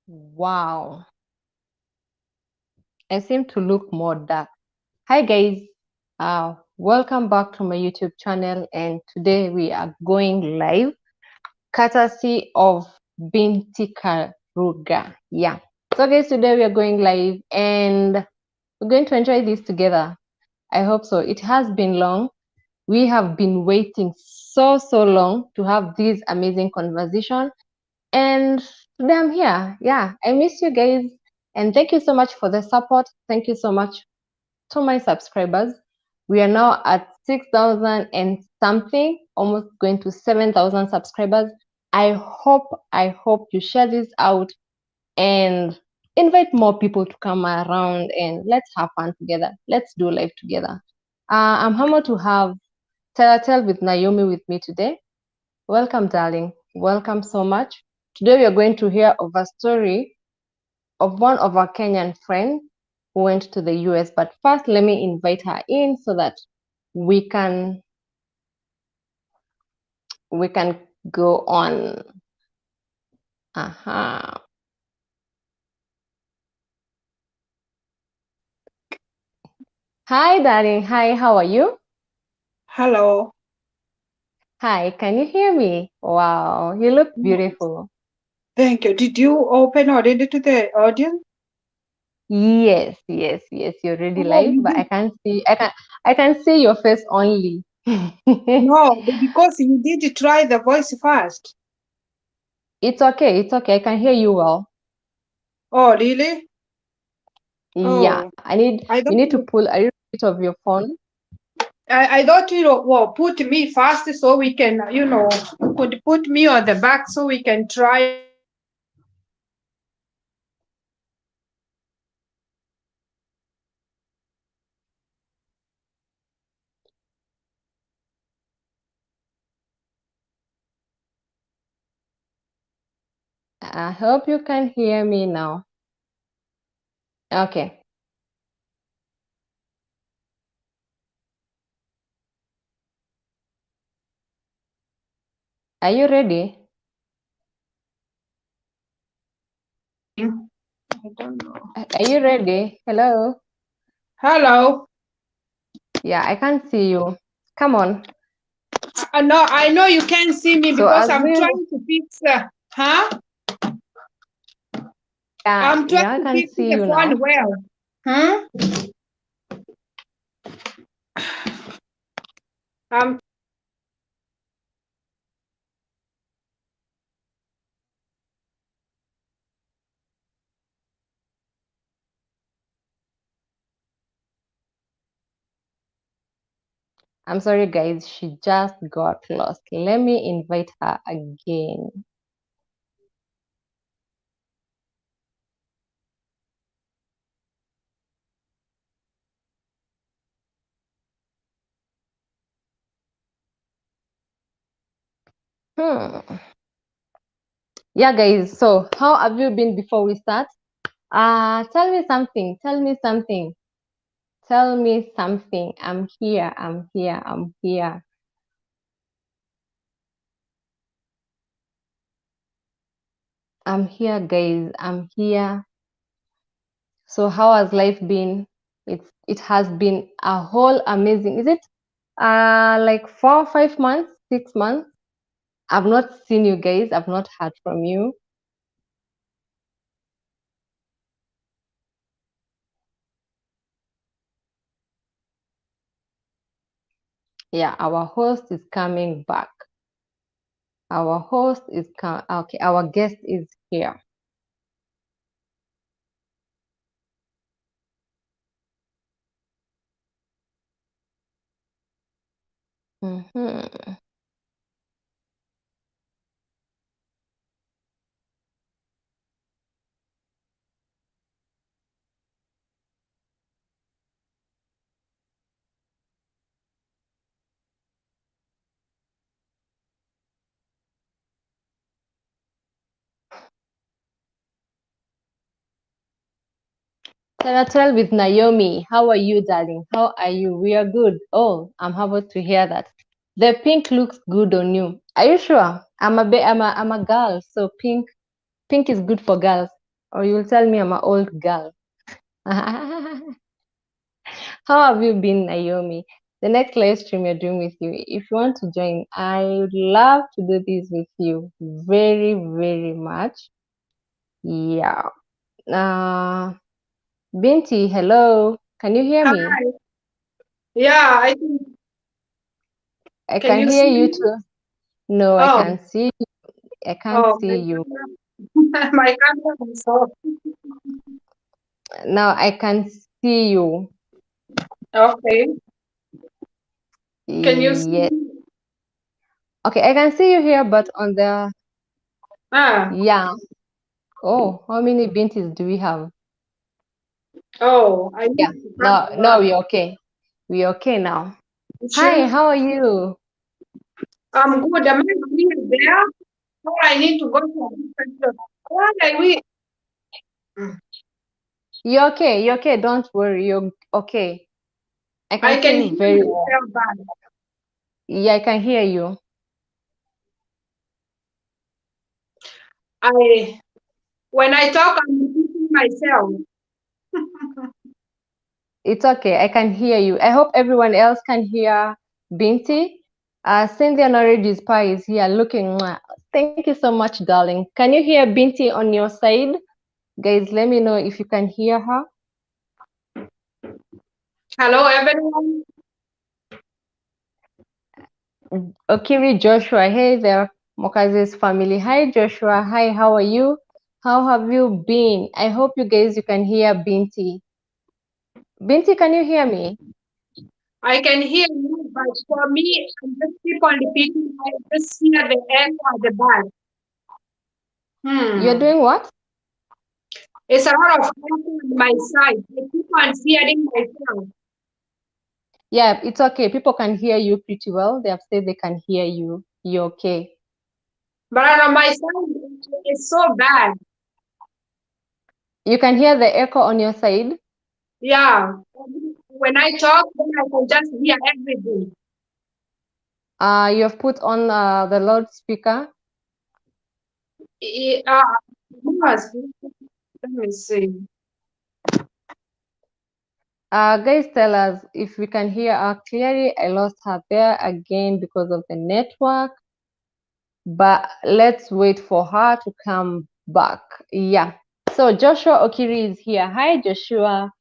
Wow, I seem to look more dark. Hi guys, welcome back to my YouTube channel, and today we are going live courtesy of Binti Karuga. Yeah. So guys, today we are going live and we're going to enjoy this together. I hope so. It has been long. We have been waiting so long to have this amazing conversation. And today I'm here. Yeah, I miss you guys. And thank you so much for the support. Thank you so much to my subscribers. We are now at 6,000 and something, almost going to 7,000 subscribers. I hope you share this out and invite more people to come around and let's have fun together. Let's do life together. I'm humbled to have Tell with Naomi with me today. Welcome, darling. Welcome so much. Today we are going to hear of a story of one of our Kenyan friends who went to the US. But first, let me invite her in so that we can we can go on. Uh-huh. Hi, darling. Hi, how are you? Hello. Hi, can you hear me? Wow, you look Yes. beautiful. Thank you. Did you open already to the audience? Yes. You're already Oh, live, you but did. I can see your face only. No, because you did try the voice first. It's okay. It's okay. I can hear you well. Oh, really? Yeah, Oh, I you thought need to you, pull a little bit of your phone. I thought well, put me first so we can, could put me on the back so we can try and I hope you can hear me now. Okay. Are you ready? I don't know. Are you ready? Hello? Hello. Yeah, I can't see you. Come on. No, I know you can't see me So because as I'm we trying to fix, huh? I'm trying yeah, I to can fix see the you phone now. well. Huh? I'm I'm sorry guys, she just got lost. Let me invite her again. Hmm. Yeah guys, so how have you been before we start? Tell me something. Tell me something. Tell me something. I'm here. I'm here. I'm here. I'm here, guys. I'm here. So how has life been? It has been a whole amazing. Is it like 4 or 5 months, 6 months? I've not seen you guys. I've not heard from you. Yeah, our host is coming back. Our host is okay. Our guest is here. Mhm. Tell with Naomi. How are you, darling? How are you? We are good. Oh, I'm happy to hear that. The pink looks good on you. Are you sure? I'm a girl, so pink is good for girls. or you'll tell me I'm an old girl. How have you been, Naomi? The next live stream you're doing with you, if you want to join, I would love to do this with you very, very much. Yeah. Uh, Binti, hello. Can you hear me? Hi. Yeah, I can can you hear see you me? too. No, I Oh, can see you. I can't oh, see you. my camera is off. Now I can see you. Okay. Can you see Yes. me? Okay, I can see you here, but on the, Ah, yeah. Oh, how many Bintis do we have? oh, I need Yeah. to press No, no, back. we're okay. We're okay now. You Hi, sure? how are you? I'm good. Am I clear there? Or I need to go to a different place? Why are we? You're okay. You're okay. Don't worry. You're okay. I can I see can you hear very well. myself back. Yeah, I can hear you. I when I talk, I'm repeating myself. It's okay. I can hear you. I hope everyone else can hear Binti. Cynthia Norris Pie is here looking. Mwah. Thank you so much, darling. Can you hear Binti on your side? Guys, let me know if you can hear her. Hello, everyone. Okiri Joshua, hey there, Mokaze's family. Hi Joshua, hi, how are you? How have you been? I hope you guys you can hear Binti. Binti, can you hear me? I can hear you, but for me, I just keep on repeating. I just hear the echo at the back. You're Hmm. doing what? It's a lot of echo on my side. I keep on hearing myself. Yeah, it's okay. People can hear you pretty well. They have said they can hear you. You're okay. But on my side, it's so bad. You can hear the echo on your side. Yeah. When I talk, then I can just hear everything. You have put on the loudspeaker. Eh, yes. Let me see. Guys, tell us if we can hear her clearly. I lost her there again because of the network. But let's wait for her to come back. Yeah. So Joshua Okiri is here. Hi, Joshua.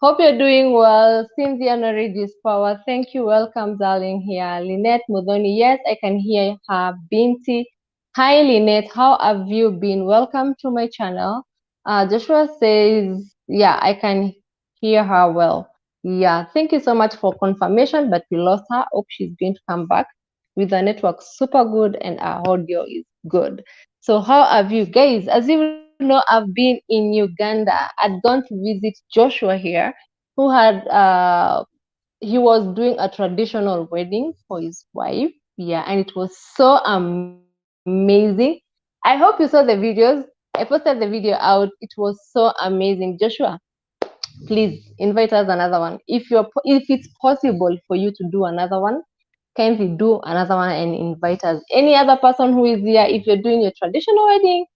Hope you're doing well. Cynthia Norigis Power. Thank you. Welcome, darling, here. Lynette Mudoni. Yes, I can hear her. Binti. Hi, Lynette. How have you been? Welcome to my channel. Joshua says, yeah, I can hear her well. Yeah, thank you so much for confirmation, but we lost her. Hope she's going to come back with the network super good and our audio is good. So how have you guys? As you know, I've been in Uganda. I'd gone to visit Joshua here, who had he was doing a traditional wedding for his wife. Yeah, and it was so amazing. I hope you saw the videos. I posted the video out. It was so amazing. Joshua, please invite us another one. If it's possible for you to do another one, kindly do another one and invite us. Any other person who is here, if you're doing a traditional wedding,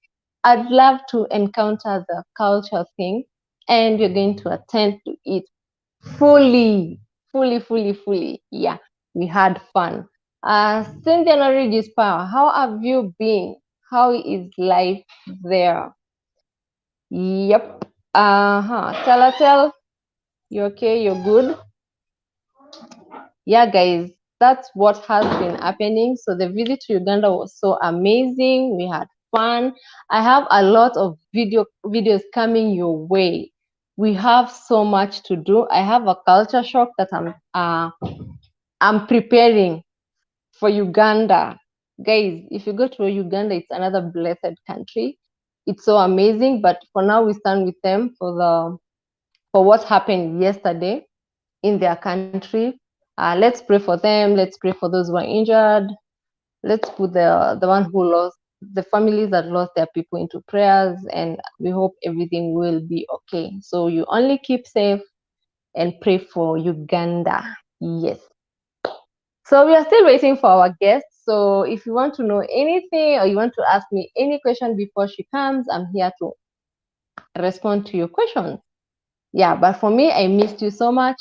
I'd love to encounter the culture thing and you're going to attend to it fully, fully, fully, fully. Yeah, we had fun. Cynthia Norigis Power, how have you been? How is life there? Yep. Tell. You okay? You're good? Yeah, guys, that's what has been happening. So the visit to Uganda was so amazing. We had fun. I have a lot of videos coming your way. We have so much to do. I have a culture shock that I'm preparing for Uganda. Guys, if you go to Uganda, it's another blessed country. It's so amazing. But for now, we stand with them for what happened yesterday in their country. Let's pray for them. Let's pray for those who are injured. Let's put the one who lost, the families that lost their people into prayers, and we hope everything will be okay. So you only keep safe and pray for Uganda. Yes. So we are still waiting for our guest. So if you want to know anything or you want to ask me any question before she comes, I'm here to respond to your questions. Yeah, but for me, I missed you so much.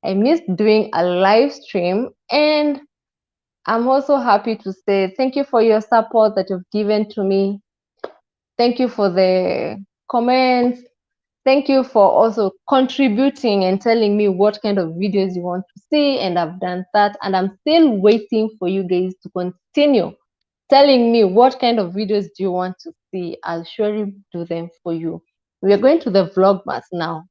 I missed doing a live stream, and I'm also happy to say thank you for your support that you've given to me. Thank you for the comments. Thank you for also contributing and telling me what kind of videos you want to see. And I've done that. And I'm still waiting for you guys to continue telling me what kind of videos do you want to see. I'll surely do them for you. We are going to the Vlogmas now.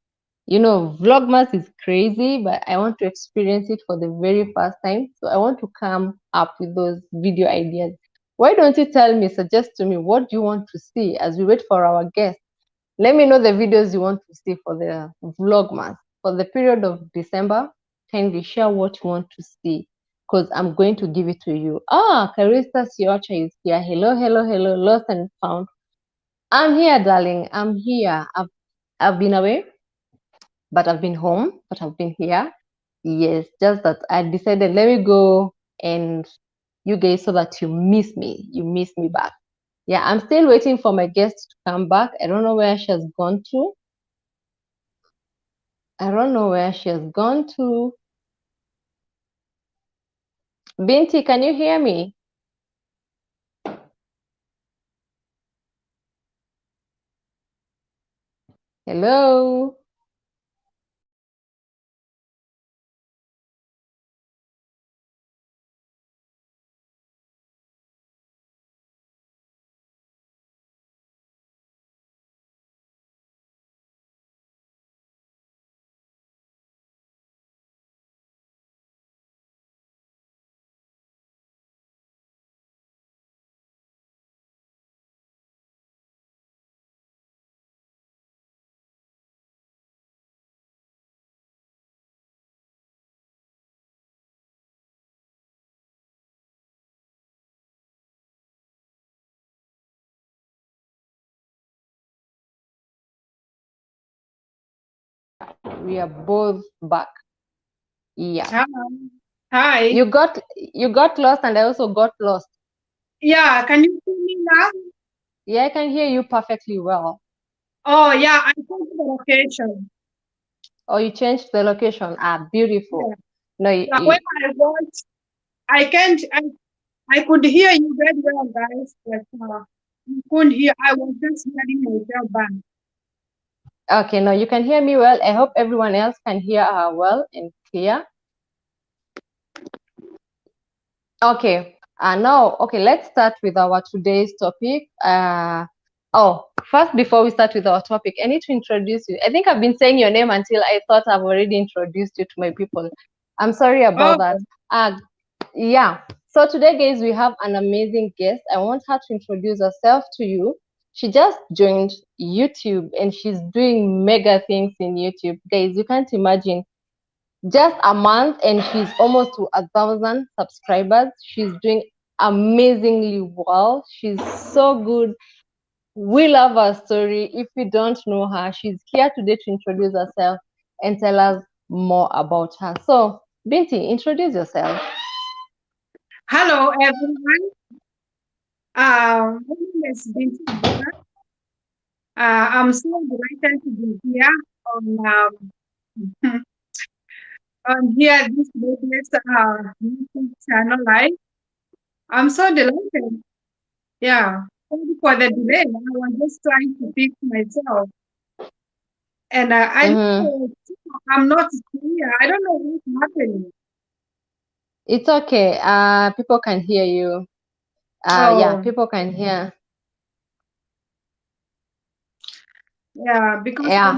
You know, Vlogmas is crazy, but I want to experience it for the very first time. So I want to come up with those video ideas. Why don't you tell me, suggest to me, what do you want to see as we wait for our guests? Let me know the videos you want to see for the Vlogmas. For the period of December, kindly share what you want to see because I'm going to give it to you. Ah, Carissa Siocha is here. Hello, hello, hello, lost and found. I'm here, darling. I'm here. I've been away, but I've been home, but I've been here. Yes, just that I decided let me go and you guys so that you miss me. You miss me back. Yeah, I'm still waiting for my guest to come back. I don't know where she has gone to. I don't know where she has gone to. Binti, can you hear me? Hello? We are both back. Yeah. Hi. Hi. You got lost and I also got lost. Yeah, can you hear me now? Yeah, I can hear you perfectly well. Oh, yeah, I changed the location. Oh, you changed the location. Ah, Yeah, beautiful. No, yeah. Where I was, I can't. I could hear you very well, guys, but you couldn't hear. I was just hearing myself back. okay, no, you can hear me well. I hope everyone else can hear well and clear. Okay, now, okay, let's start with our today's topic. First, before we start with our topic, I need to introduce you. I think I've been saying your name until I thought I've already introduced you to my people. I'm sorry about Oh, that. Uh, yeah, so today, guys, we have an amazing guest. I want her to introduce herself to you. She just joined YouTube and she's doing mega things in YouTube. Guys, you can't imagine just a month and she's almost to 1,000 subscribers. She's doing amazingly well. She's so good. We love her story. If you don't know her, she's here today to introduce herself and tell us more about her. So, Binti, introduce yourself. hello, everyone. My name is Binti Karuga. I'm so delighted to be here on here this latest YouTube channel live. I'm so delighted. Yeah. Sorry for the delay. I was just trying to fix myself. And I don't Mm-hmm. know, I'm not clear. I don't know what's happening. It's okay. People can hear you. Yeah, Oh, people can hear. yeah, because when Yeah.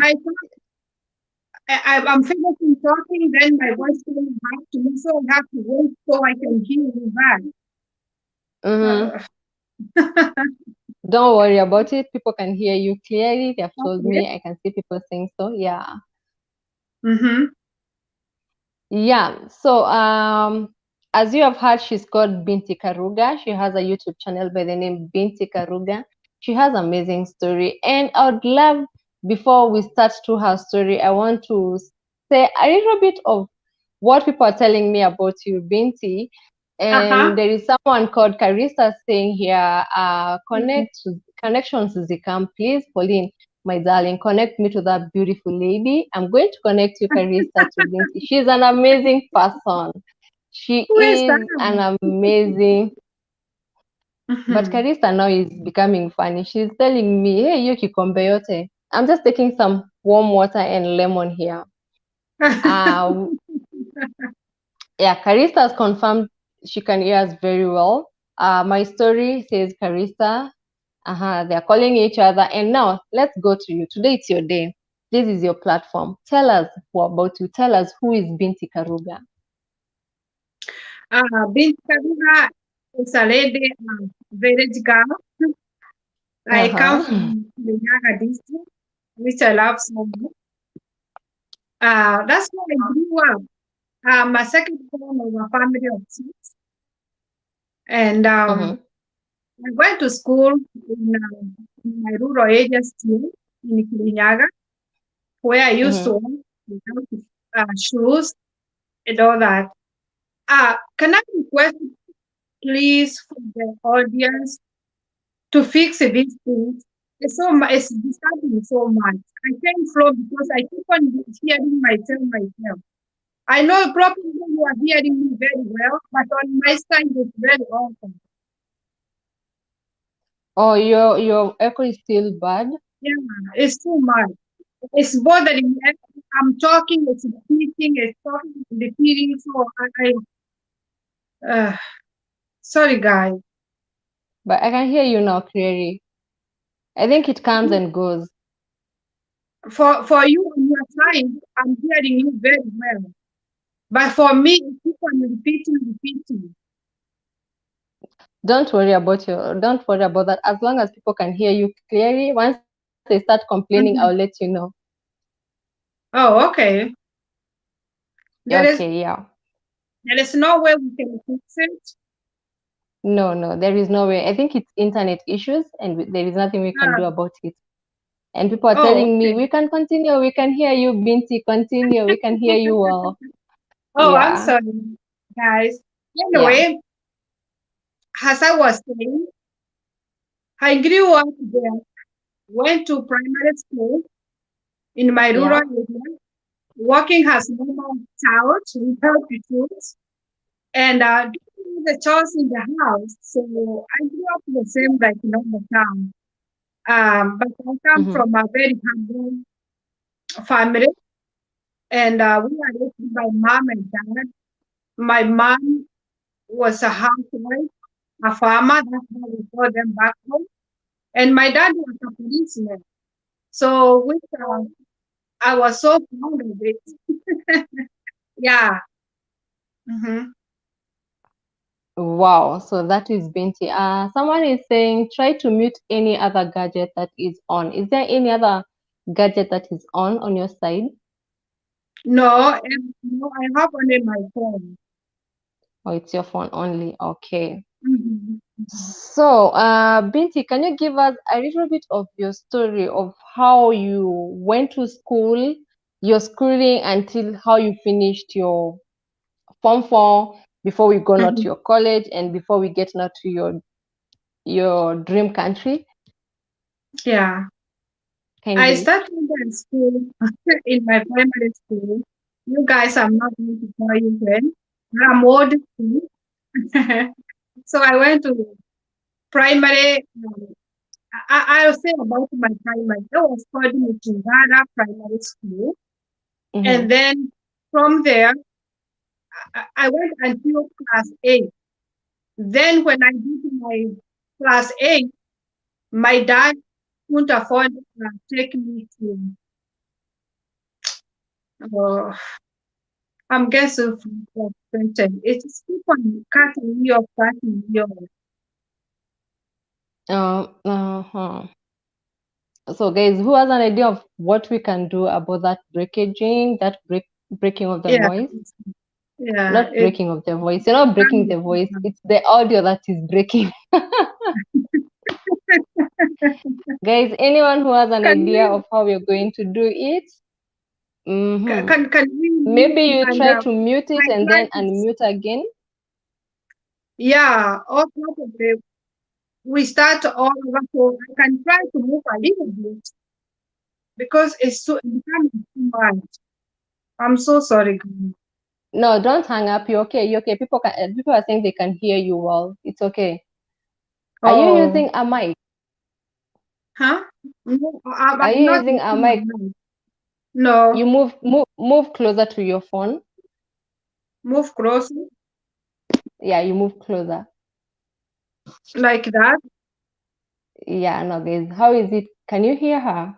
I'm finishing talking, then my voice comes back to me, so I have to wait so I can hear you back. Mm-hmm. Uh, Don't worry about it. People can hear you clearly. They have told okay. me. I can see people saying so. Yeah. Mm-hmm. Yeah, so as you have heard, she's called Binti Karuga. She has a YouTube channel by the name Binti Karuga. She has amazing story, and I would love, before we start to her story, I want to say a little bit of what people are telling me about you, Binti. Uh-huh. And there is someone called Carissa saying here, Mm-hmm. connections Zikam, please, Pauline. my darling, connect me to that beautiful lady. I'm going to connect you, Karista, to Binti. She's an amazing person. She Who is is that? an amazing. But Mhm. Karista now is becoming funny. She's telling me, hey, Yuki Kombeyote. I'm just taking some warm water and lemon here. Uh, yeah, Karista has confirmed she can hear us very well. My story says Karista. They're calling each other. And now let's go to you. Today it's your day. This is your platform. Tell us about you. Tell us who is Binti Karuga. Binti Karuga is a lady, village girl. I come Uh-huh. from the Yaga district, which I love so much. That's where I grew up. I'm a second born of a family of six, and Mm-hmm. I went to school in my rural area still in Kirinyaga, where I used to Mm-hmm. work without shoes and all that. Can I request, please, for the audience to fix these things? It's disturbing so much. I can't flow because I keep on hearing myself. I know probably you are hearing me very well, but on my side it's very awful. Oh, your echo is still bad. Yeah, it's too much. It's bothering me. I'm talking, it's repeating, it's talking, it's repeating. So uh, sorry, guys. But I can hear you now clearly. I think it comes and goes. For you on your side, I'm hearing you very well. But for me, it keep on repeating. Don't worry about that. As long as people can hear you clearly, once they start complaining, I'll let you Mhm. know. Oh, okay. There Okay, is yeah. there is no way we can fix it. No, no, there is no way. I think it's internet issues, and there is nothing we can do Ah, about it. And people are oh, telling me, okay. we can continue, we can hear you, Binti, continue, we can hear you well. Oh, I'm Yeah, sorry, guys. yeah, Anyway, as I was saying, I grew up there, went to primary school in my rural yeah. area, working as normal child without the tools, and doing the chores in the house. So I grew up the same like normal town. But I come Mm-hmm. from a very humble family, and we are raised by mom and dad. My mom was a housewife, a farmer. That's how we call them back home. And my dad was a policeman. So which I was so proud of it. Yeah. Hmm. Wow, so that is Binti. Someone is saying try to mute any other gadget that is on. Is there any other gadget that is on your side? No, I have only my phone. Or it's your phone only? Okay. Hmm. So, Binti, can you give us a little bit of your story of how you went to school, your schooling until how you finished your Form 4 before we go now to Hmm. your college and before we get now to your dream country? Yeah. I Kindly. started in school in my primary school. You guys, I'm not going to tell you when. I'm old school. So I went to primary. I'll say about my primary. I was studying in Kingara Primary School. And Mm-hmm. then from there, I went until class 8. Then when I did my class 8, my dad couldn't afford to take me to, uh, I'm guessing from Clinton. It's keep on cutting me off. Uh-huh. So, guys, who has an idea of what we can do about that breakaging, that breaking of the Yeah, voice? yeah, Not it breaking of the voice. You're not breaking can the voice. It's the audio that is breaking. Guys, anyone who has an can idea we of how we're going to do it, can we maybe leave you and try to mute it I and try then to unmute again. yeah, all probably we start all over so I can try to move a little bit. because it's becoming too much. I'm so sorry, guys. No, don't hang up. You're okay. You're okay. People are saying they can hear you well. It's okay. Are you Oh, using a mic? huh? No, Are I'm you not using a using mic? my mic. No, You move closer to your phone. move closer Yeah, you move closer. like that. Yeah, no, guys. How is it? Can you hear her?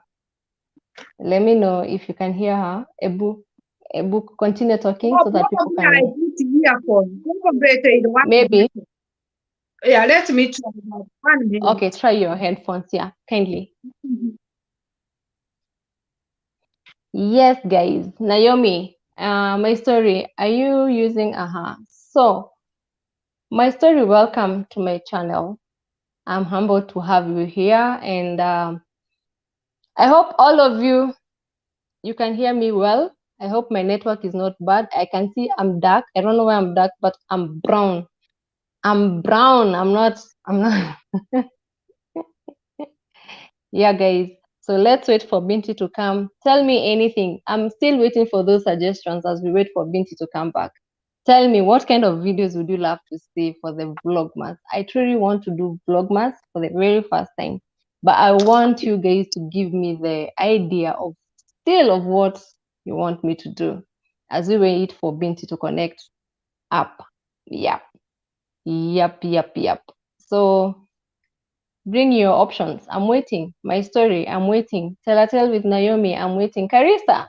Let me know if you can hear her. Ebu, continue talking Oh, so that people probably I can put earphone. Probably it was maybe. yeah. Let me try that. 1 minute. Okay, try your headphones. Yeah, kindly. Mhm. Yes, guys. Naomi, my story. Are you using aha? So, my story. Welcome to my channel. I'm humbled to have you here, and I hope all of you can hear me well. I hope my network is not bad. I can see I'm dark. I don't know why I'm dark, but I'm brown. I'm brown. I'm not. Yeah, guys. So let's wait for Binti to come. Tell me anything. I'm still waiting for those suggestions as we wait for Binti to come back. Tell me what kind of videos would you love to see for the Vlogmas? I truly want to do Vlogmas for the very first time. But I want you guys to give me the idea of still of what you want me to do as we wait for Binti to connect up. Yep. Yep. So bring your options. I'm waiting. My story, I'm waiting. Tell with Naomi, I'm waiting. Carissa,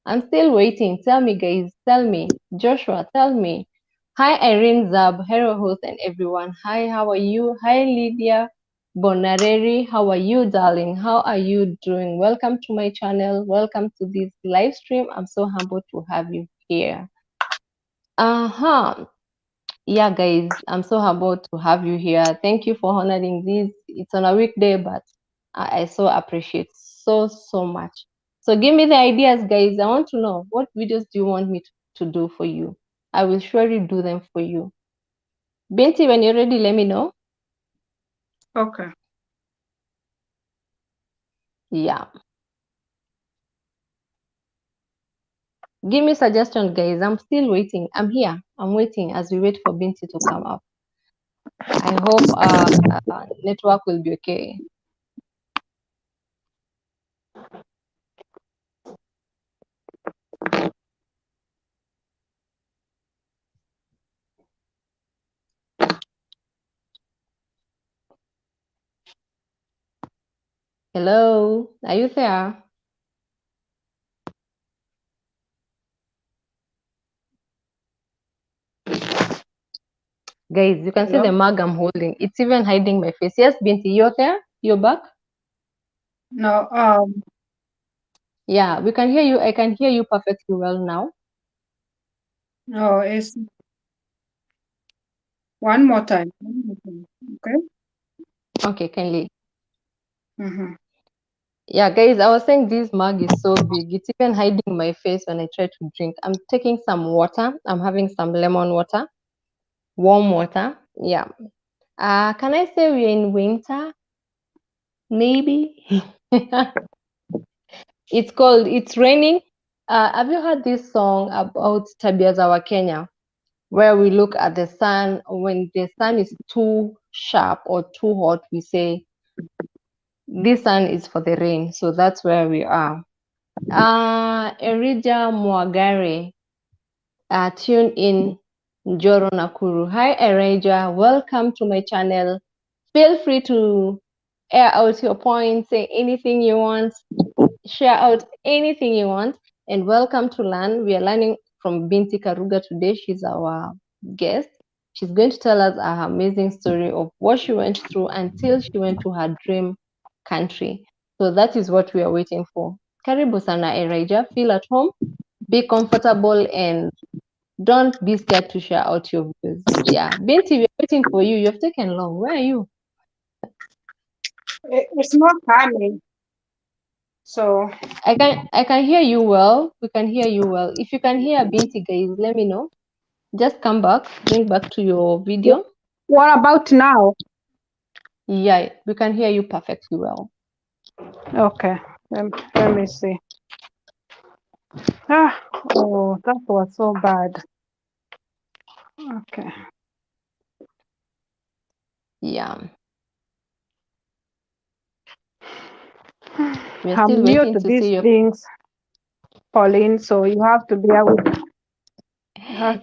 I'm still waiting. Tell me, guys. Tell me. Joshua, tell me. Hi, Irene Zab, Hero Host, and everyone. Hi, how are you? Hi, Lydia Bonareri. How are you, darling? How are you doing? Welcome to my channel. Welcome to this live stream. I'm so humbled to have you here. Uh-huh. Yeah, guys, I'm so humbled to have you here. Thank you for honoring this. It's on a weekday, but I so appreciate so much. So give me the ideas, guys. I want to know what videos do you want me to do for you? I will surely do them for you. Binti, when you're ready, let me know. Okay. Yeah. Give me suggestions, guys. I'm still waiting. I'm here. I'm waiting as we wait for Binti to come up. I hope network will be okay. Hello, are you there? Guys, you can see the Hello. mug I'm holding. It's even hiding my face. Yes, Binti, you're there? You're back? No. Yeah, we can hear you. I can hear you perfectly well now. No. It's one more time. One more time. Okay. Okay, kindly. Mm-hmm. Yeah, guys, I was saying this mug is so big. It's even hiding my face when I try to drink. I'm taking some water. I'm having some lemon water, warm water. Yeah. Can I say we're in winter? Maybe. It's raining. Have you heard this song about Tabia za Kenya? Where we look at the sun, when the sun is too sharp or too hot, we say this sun is for the rain. So that's where we are. Erija Mwagare, tune in Njoro Nakuru. Hi Erija, welcome to my channel. Feel free to air out your points, say anything you want, share out anything you want, and welcome to learn. We are learning from Binti Karuga today. She's our guest. She's going to tell us her amazing story of what she went through until she went to her dream country. So that is what we are waiting for. Karibu sana Elijah. Feel at home, be comfortable, and don't be scared to share out your views. Yeah, Binti, we're waiting for you. You've taken long. Where are you? It's not coming. So I can hear you well. We can hear you well. If you can hear Binti, guys, let me know. Just come back, bring back to your wh- video. what about now? Yeah, we can hear you perfectly well. Okay. Let me see. Ah, oh, that was so bad. Okay. Yeah, we're I'm still new waiting to to see these your. things, Pauline, so you have to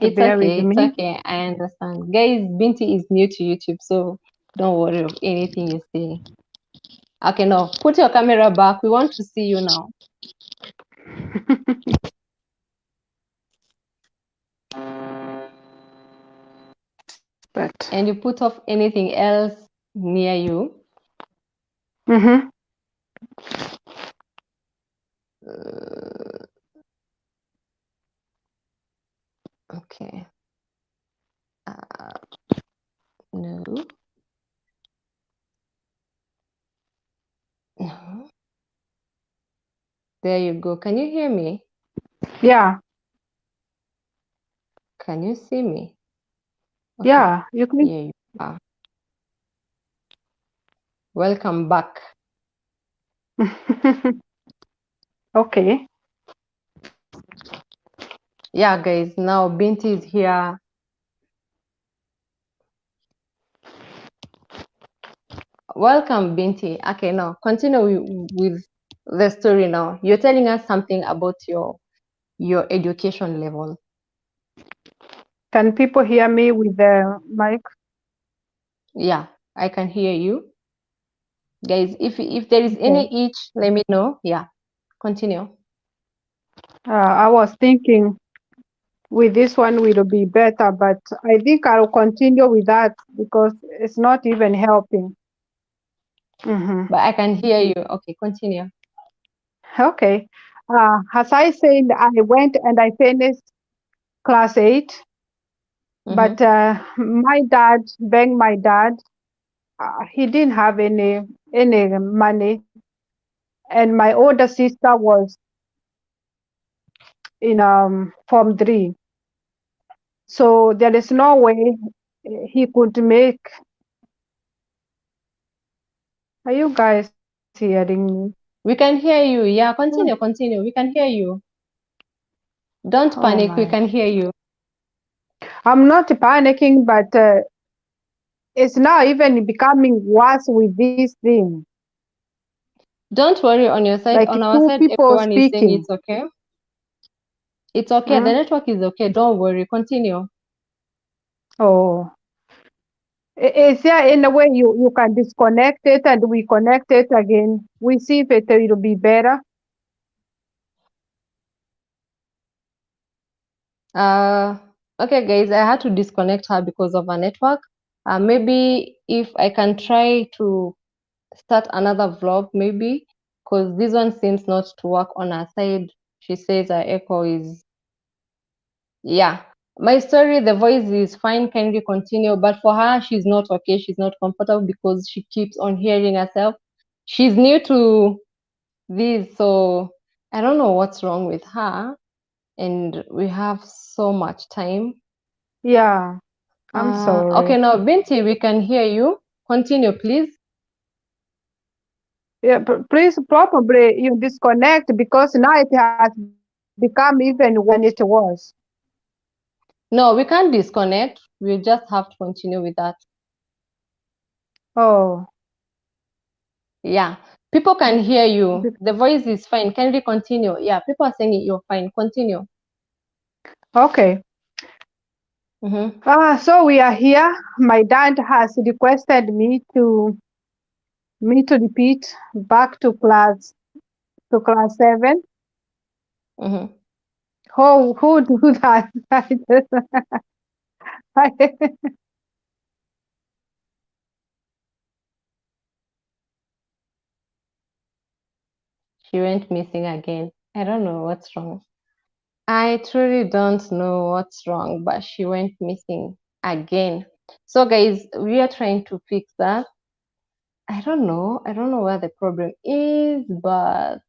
It's bear with okay, it's me. okay. I understand. Guys, Binti is new to YouTube, so don't worry of anything you see. Okay, now put your camera back. We want to see you now. But And you put off anything else near you. mm-hmm. Uh, okay. Uh, no. No. There you go. Can you hear me? Yeah, Can you see me? Okay. yeah, you can. Here you are. Welcome back. Okay. Yeah, guys. Now Binti is here. Welcome, Binti. Okay, now continue with the story now. You're telling us something about your education level. Can people hear me with the mic? Yeah, I can hear you. Guys, if there is Okay. any itch, let me know. Yeah, continue. I was thinking with this one will be better, but I think I'll continue with that because it's not even helping. Mm-hmm. But I can hear you. Okay, continue. Okay. As I said, I went and I finished class 8, Mm-hmm. but my dad, being my dad, he didn't have any money, and my older sister was in Form 3, so there is no way he could make. Are you guys hearing me? We can hear you. Yeah, Hmm. continue, continue. We can hear you. Don't Oh panic. We my. can hear you. I'm not panicking, but it's now even becoming worse with this thing. Don't worry on your side. Like On our two side, people everyone is saying speaking. it's okay. It's okay. The Hmm? network is okay. Don't worry. Continue. Oh, is there any way you can disconnect it and we connect it again? We see if it will be better. Uh, okay, guys. I had to disconnect her because of her network. Maybe if I can try to start another vlog, maybe because this one seems not to work on her side. She says her echo is. Yeah, my story, the voice is fine. Can we continue? But for her, she's not okay. She's not comfortable because she keeps on hearing herself. She's new to this, so I don't know what's wrong with her. And we have so much time. Yeah, I'm Okay, sorry. now Binti, we can hear you. Continue, please. Yeah, please probably you disconnect because now it has become even worse than it was. No, we can't disconnect. We just have to continue with that. Oh, Yeah, people can hear you. be- The voice is fine. Can we continue? Yeah, people are saying you're fine. Continue. okay. Mm-hmm. So we are here. My dad has requested me to repeat back to class 7. Mm-hmm. Who do that? She went missing again. I don't know what's wrong. I truly don't know what's wrong, but she went missing again. So, guys, we are trying to fix that. I don't know. I don't know where the problem is, but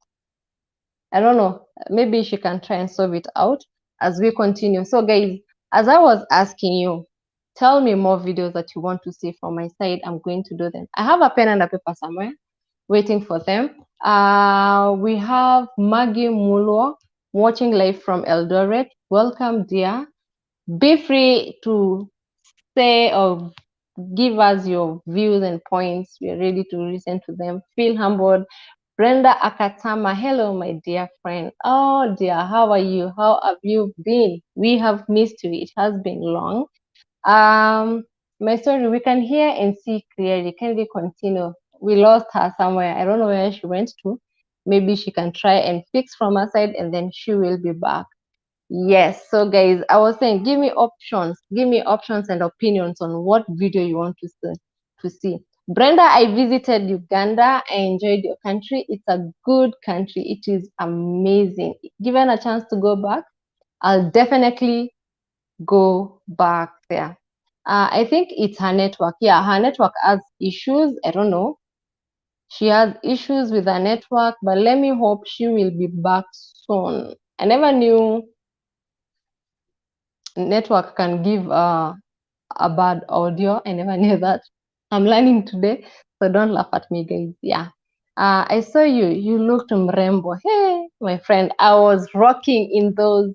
I don't know. Maybe she can try and solve it out as we continue. So, guys, as I was asking you, tell me more videos that you want to see from my side. I'm going to do them. I have a pen and a paper somewhere waiting for them. We have Maggie Mulwa watching live from Eldoret. Welcome, dear. Be free to say or give us your views and points. We are ready to listen to them. Feel humbled. Brenda Akatama, hello, my dear friend. Oh, dear, how are you? How have you been? We have missed you. It has been long. Um, my story, we can hear and see clearly. Can we continue? We lost her somewhere. I don't know where she went to. Maybe she can try and fix from her side and then she will be back. Yes, so guys, I was saying, give me options and opinions on what video you want to see. Brenda, I visited Uganda. I enjoyed your country. It's a good country. It is amazing. Given a chance to go back, I'll definitely go back there. I think it's her network. Yeah, her network has issues. I don't know. She has issues with her network, but let me hope she will be back soon. I never knew network can give a bad audio. I never knew that. I'm learning today, so don't laugh at me, guys. Yeah. I saw you. You looked mrembo. Hey, my friend, I was rocking in those.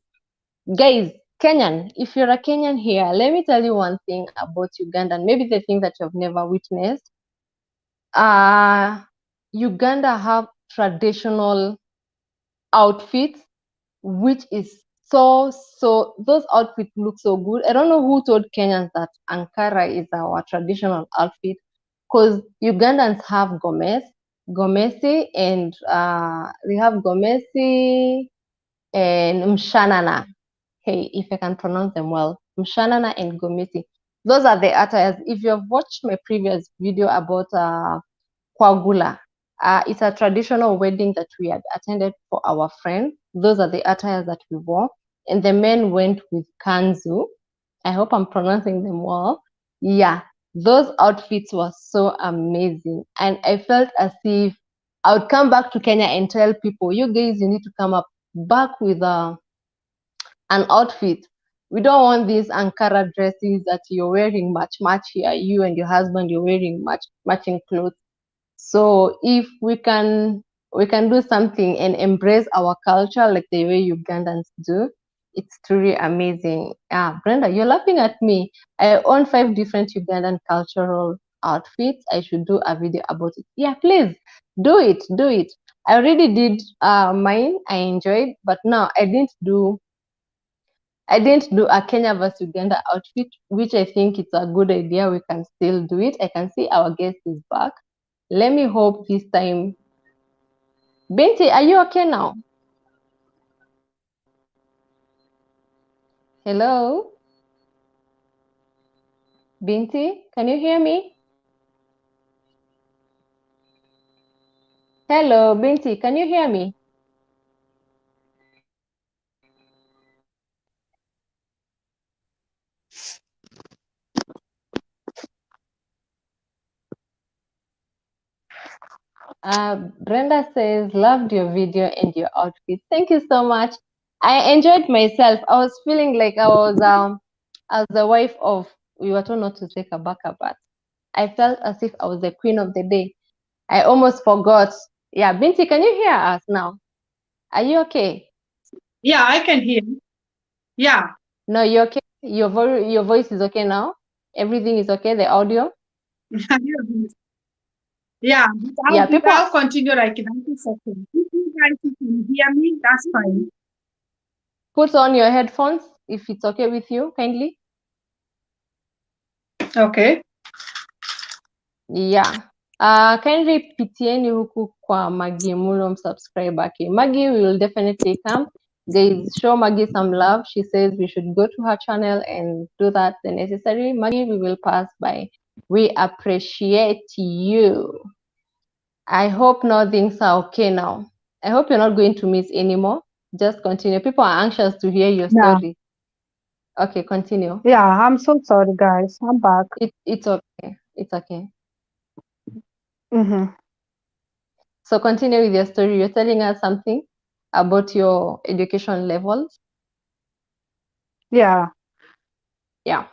Guys, Kenyan, if you're a Kenyan here, let me tell you one thing about Uganda, and maybe the thing that you've never witnessed. Uh, Uganda have traditional outfits which is those outfits look so good. I don't know who told Kenyans that Ankara is our traditional outfit because Ugandans have gomesi, and they have gomesi and mshanana. Hey, if I can pronounce them well, mshanana and gomesi. Those are the attires. If you have watched my previous video about Kwagula. It's a traditional wedding that we had attended for our friend. Those are the attires that we wore. And the men went with kanzu. I hope I'm pronouncing them well. Yeah, those outfits were so amazing. And I felt as if I would come back to Kenya and tell people, you guys, you need to come up back with an outfit. We don't want these Ankara dresses that you're wearing match here. You and your husband, you're wearing matching clothes. So if we can do something and embrace our culture like the way Ugandans do, it's truly amazing. Brenda, you're laughing at me. I own 5 different Ugandan cultural outfits. I should do a video about it. Yeah, please do it. Do it. I already did mine. I enjoyed, but now I didn't do a Kenya versus Uganda outfit, which I think it's a good idea. We can still do it. I can see our guest is back. Let me hope this time. Binti, are you okay now? Hello? Binti, can you hear me? Hello, Binti, can you hear me? Brenda says, loved your video and your outfit. Thank you so much. I enjoyed myself. I was feeling like I was as the wife of, we were told not to take a baka, but I felt as if I was the queen of the day. I almost forgot. Yeah, Binti, can you hear us now? Are you okay? Yeah, I can hear. Yeah. No, you okay? Your voice is okay now? Everything is okay, the audio? Yeah, but Yeah, people I'll continue like that. It's okay. If you guys can hear me, that's fine. put on your headphones if it's okay with you, kindly. Okay. Yeah. Kindly pitieni huku kwa Maggie Mulom subscriber. Okay. Maggie will definitely come. Guys, show Maggie some love. She says we should go to her channel and do that the necessary. Maggie, we will pass by. We appreciate you. I hope now things are okay now. I hope you're not going to miss anymore. Just continue. People are anxious to hear your Yeah, story. Okay, continue. yeah, I'm so sorry, guys. I'm back. It's okay. It's okay. Mm-hmm. So continue with your story. You're telling us something about your education levels. Yeah, Yeah.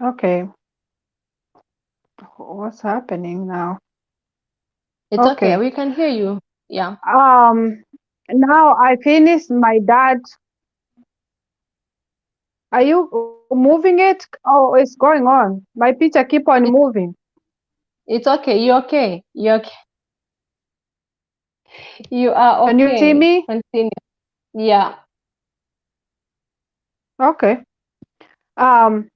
okay. What's happening now? It's okay. Okay. We can hear you. Yeah. Um, Now I finished my dad. Are you moving it? Oh, it's going on. My picture keep on It, moving. it's okay. You're okay. You're okay. You are Can you see okay. me? Continue. Yeah. Okay. Um,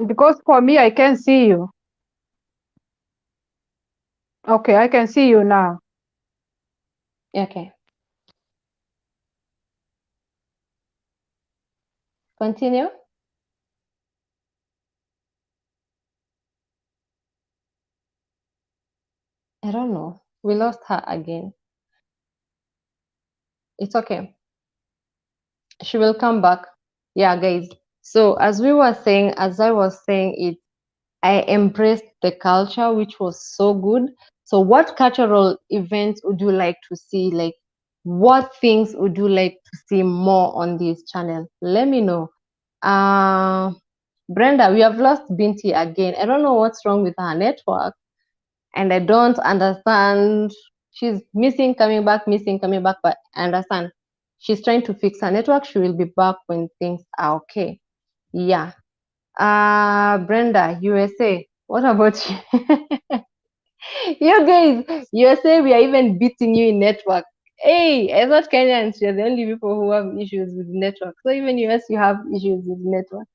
because for me I can see you. Okay, I can see you now. Okay. Continue. I don't know. We lost her again. It's okay. She will come back. Yeah, guys. So as I was saying it, I embraced the culture, which was so good. So what cultural events would you like to see? Like, what things would you like to see more on this channel? Let me know. Uh, Brenda, we have lost Binti again. I don't know what's wrong with her network, and I don't understand. She's missing, coming back, but I understand. She's trying to fix her network. She will be back when things are okay. Yeah. Brenda, USA. What about you? You guys, USA, we are even beating you in network. Hey, I thought Kenyans are the only people who have issues with network. So even US, you have issues with network.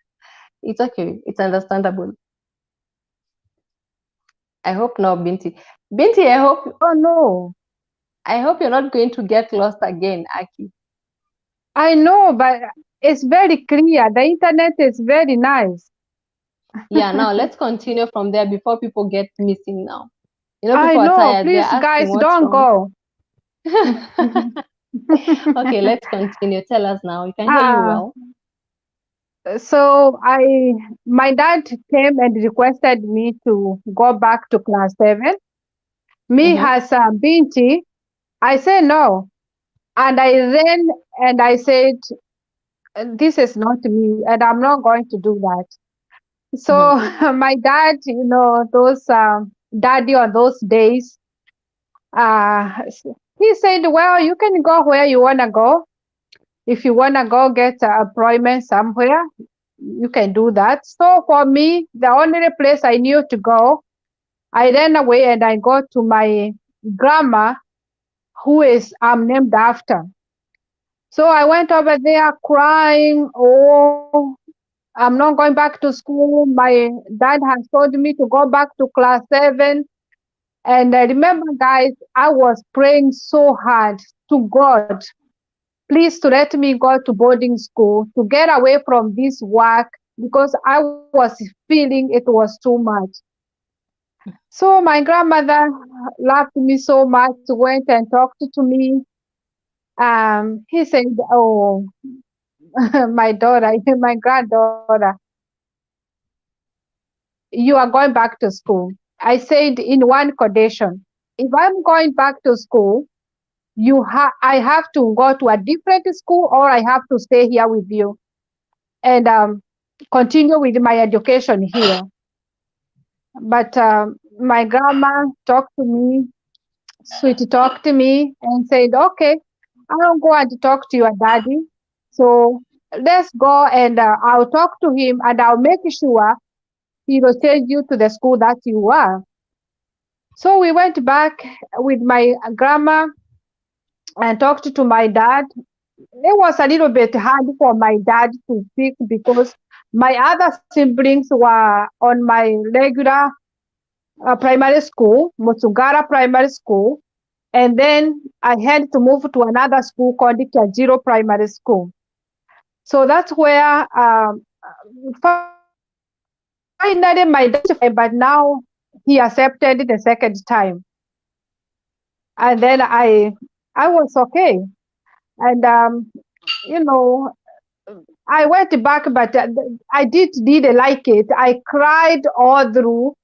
It's okay. It's understandable. I hope not, Binti. Binti, Oh no. I hope you're not going to get lost again, Aki. I know, but it's very clear. The internet is very nice. Yeah, now let's continue from there before people get missing now. You know, I people are know. tired. They're Please, asking guys, what's don't wrong. go. Okay, let's continue. Tell us now. We can hear you uh, well. so my dad came and requested me to go back to class 7. Me Mm-hmm. as a Binti, I said no. And I ran and I said, this is not me and I'm not going to do that. Mm-hmm. So my dad, those daddy on those days, uh, he said, well, you can go where you want to go. If you want to go get employment somewhere, you can do that. So for me, the only place I knew to go, I ran away and I go to my grandma, who is I'm named after. So I went over there crying. Oh, I'm not going back to school. My dad has told me to go back to class 7. And I remember, guys, I was praying so hard to God, please to let me go to boarding school to get away from this work because I was feeling it was too much. So my grandmother loved me so much, went and talked to me. He said, oh, my daughter, my granddaughter, you are going back to school. I said in one condition, if I'm going back to school, I have to go to a different school or I have to stay here with you and continue with my education here. But my grandma talked to me, sweet talked to me and said, okay, I'll go and talk to your daddy. So let's go and I'll talk to him and I'll make sure he will send you to the school that you are. So we went back with my grandma and talked to my dad. It was a little bit hard for my dad to speak because my other siblings were on my regular primary school, Musugara Primary School, and then I had to move to another school called Kajiro Primary School. So that's where finally my dad but now he accepted the second time, and then I was okay, and you know I went back, but I did like it. I cried all through,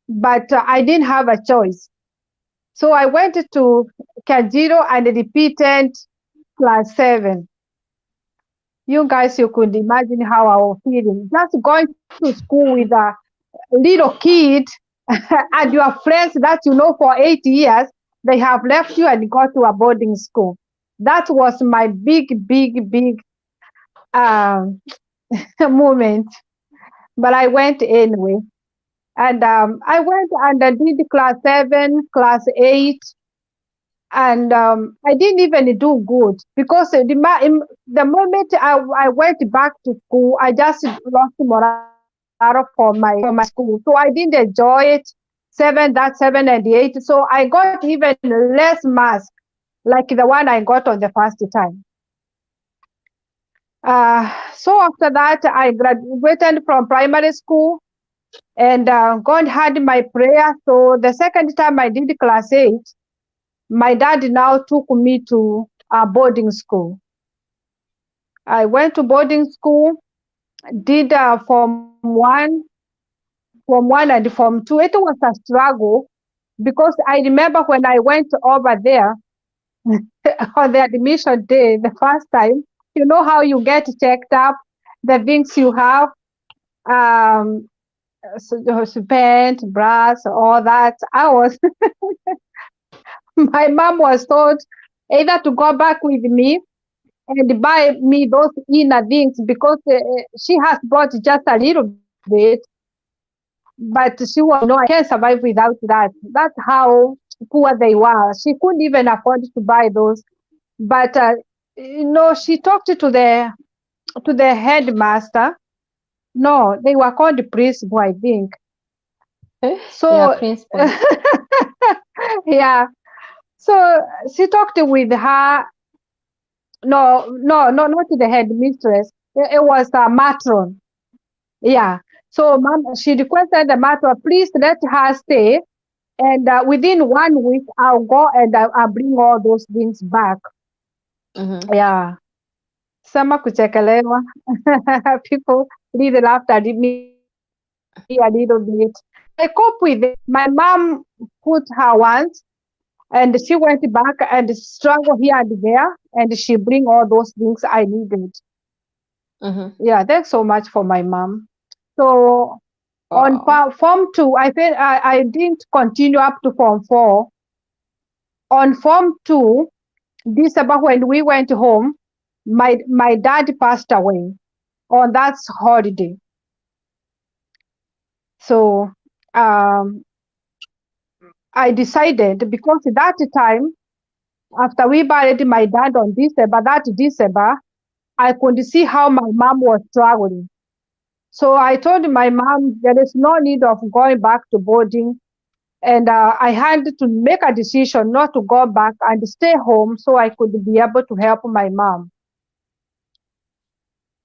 but I didn't have a choice. So I went to Kajiro and repeated class 7. You guys, you could imagine how I was feeling. Just going to school with a little kid. and your friends that you know for 8 years, they have left you and go to a boarding school. That was my big um, moment. But I went anyway. And I went and I did class 7, class 8, and I didn't even do good because the moment I went back to school, I just lost morale for my school. So I didn't enjoy it. 7 and 8. So I got even less marks like the one I got on the first time. So after that, I graduated from primary school and God had my prayer. So the second time I did class 8, my dad now took me to a boarding school. I went to boarding school, did Form 1 and Form 2. It was a struggle because I remember when I went over there on the admission day the first time, you know how you get checked up, the things you have, um, spent, brass, all that. My mom was told either to go back with me and buy me those inner things because she has bought just a little bit, but she was like, no, I can't survive without that. That's how poor they were. She couldn't even afford to buy those. But she talked to the headmaster. No, they were called the principal, I think. Yeah, So principal. yeah, so she talked with her. No, not the headmistress. It was a matron. Yeah. So mom, she requested the matron, please let her stay. And within 1 week, I'll go and I'll bring all those things back. Mm-hmm. Yeah. Sama kuchekelewa. People really laughed at me a little bit. But I cope with it. My mom put her once and she went back and struggled here and there and she bring all those things I needed. Mm-hmm. Yeah, thanks so much for my mom. So on Wow. form 2, I didn't continue up to form 4. On form 2, December when we went home, my dad passed away on that holiday. So um, I decided because that time after we buried my dad on December, I could see how my mom was struggling. So I told my mom there is no need of going back to boarding. And I had to make a decision not to go back and stay home so I could be able to help my mom.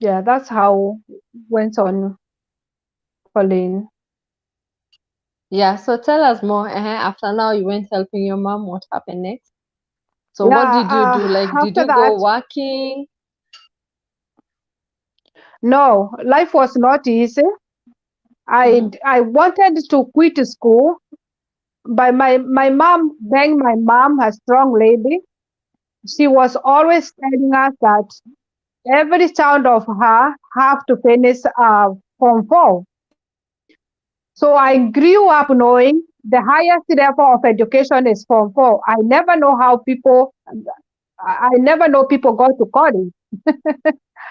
Yeah, that's how went on, Pauline. Yeah, so tell us more. After now, you went helping your mom. What happened next? So what Yeah, did you do? Like, did after you that, go working? no, life was not easy. Mm-hmm. I wanted to quit school, but my mom, being my mom, a strong lady, she was always telling us that every child of her have to finish form 4. So I grew up knowing the highest level of education is form 4. I never know people go to college.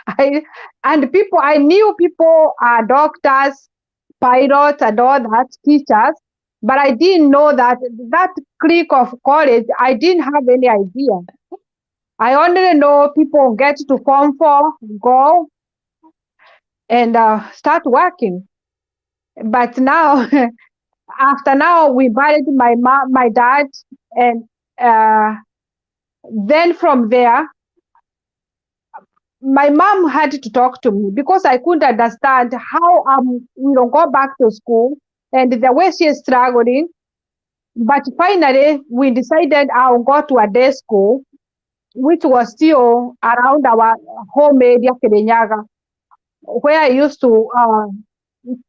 I I knew people are doctors, pilots, and all that teachers, but I didn't know that clique of college. I didn't have any idea. I only know people get to form 4, go and start working. But now, after now, we buried my dad, and uh, then from there, my mom had to talk to me because I couldn't understand how go back to school and the way she is struggling. But finally, we decided I'll go to a day school, which was still around our home area, Kirinyaga, where I used to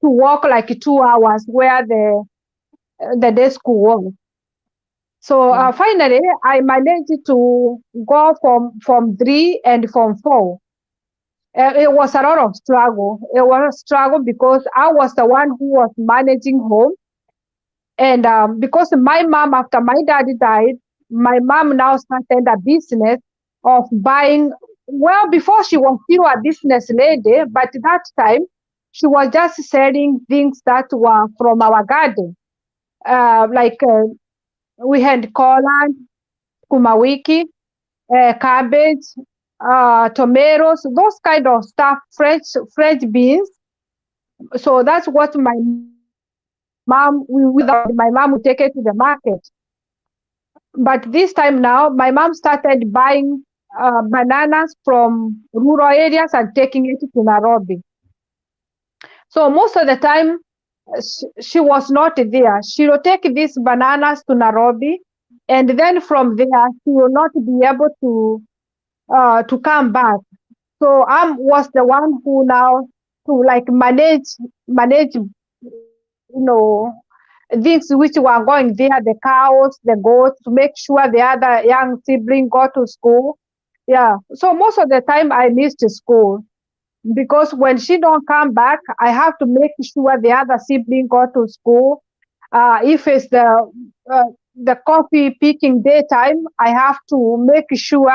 walk like 2 hours where the day school was. So Mm-hmm. finally, I managed to go from 3 and from 4. It was a lot of struggle. It was a struggle because I was the one who was managing home. And because my mom, after my daddy died, my mom now started a business of buying. Well, before she was still a business lady, but that time she was just selling things that were from our garden. Like we had collard, kumawiki, cabbage, tomatoes, those kind of stuff, French beans. So that's what my mom, we would sell that, and my mom would take it to the market. But this time now, my mom started buying bananas from rural areas and taking it to Nairobi. So most of the time, she was not there. She will take these bananas to Nairobi, and then from there, she will not be able to come back. So I was the one who now to like manage things which were going there, the cows, the goats, to make sure the other young sibling go to school. Yeah. So most of the time I missed school because when she don't come back, I have to make sure the other sibling go to school. If it's uh, the coffee picking daytime, I have to make sure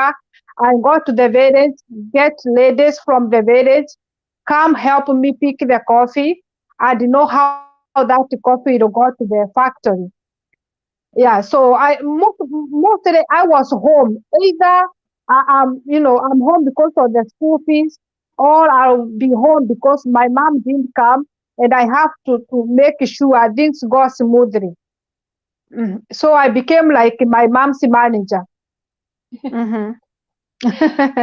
I go to the village, get ladies from the village, come help me pick the coffee, and know how that coffee will go to the factory. Yeah, so mostly I was home. Either I'm home because of the school fees, or I'll be home because my mom didn't come, and I have to make sure things go smoothly. So I became like my mom's manager. Hmm.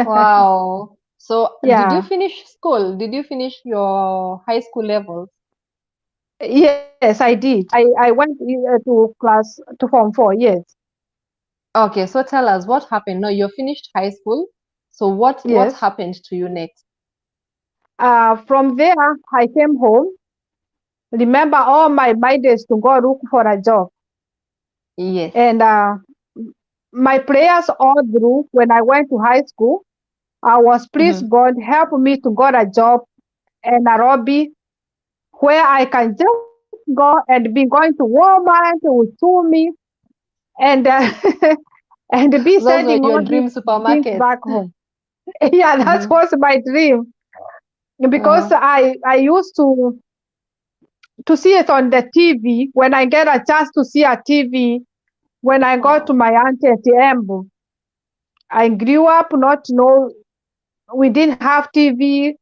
Wow. So did you Yeah. finish school? Did you finish your high school levels? Yes, I did. I went to class to form 4. Yes. Okay, so tell us what happened. No, you finished high school. So what Yes. happened to you next? From there, I came home. Remember, all my mind is to go look for a job. Yes. And my prayers all through when I went to high school, I was, please Mm-hmm. God, help me to get a job in Nairobi where I can just go and be going to Walmart with me and and be Those were sending your all these dream things supermarkets. back home. Yeah, that Mm-hmm. was my dream because Uh, I used to see it on the TV. When I get a chance to see a TV, when I go to oh. my auntie at Embu, I grew up not know we didn't have TV.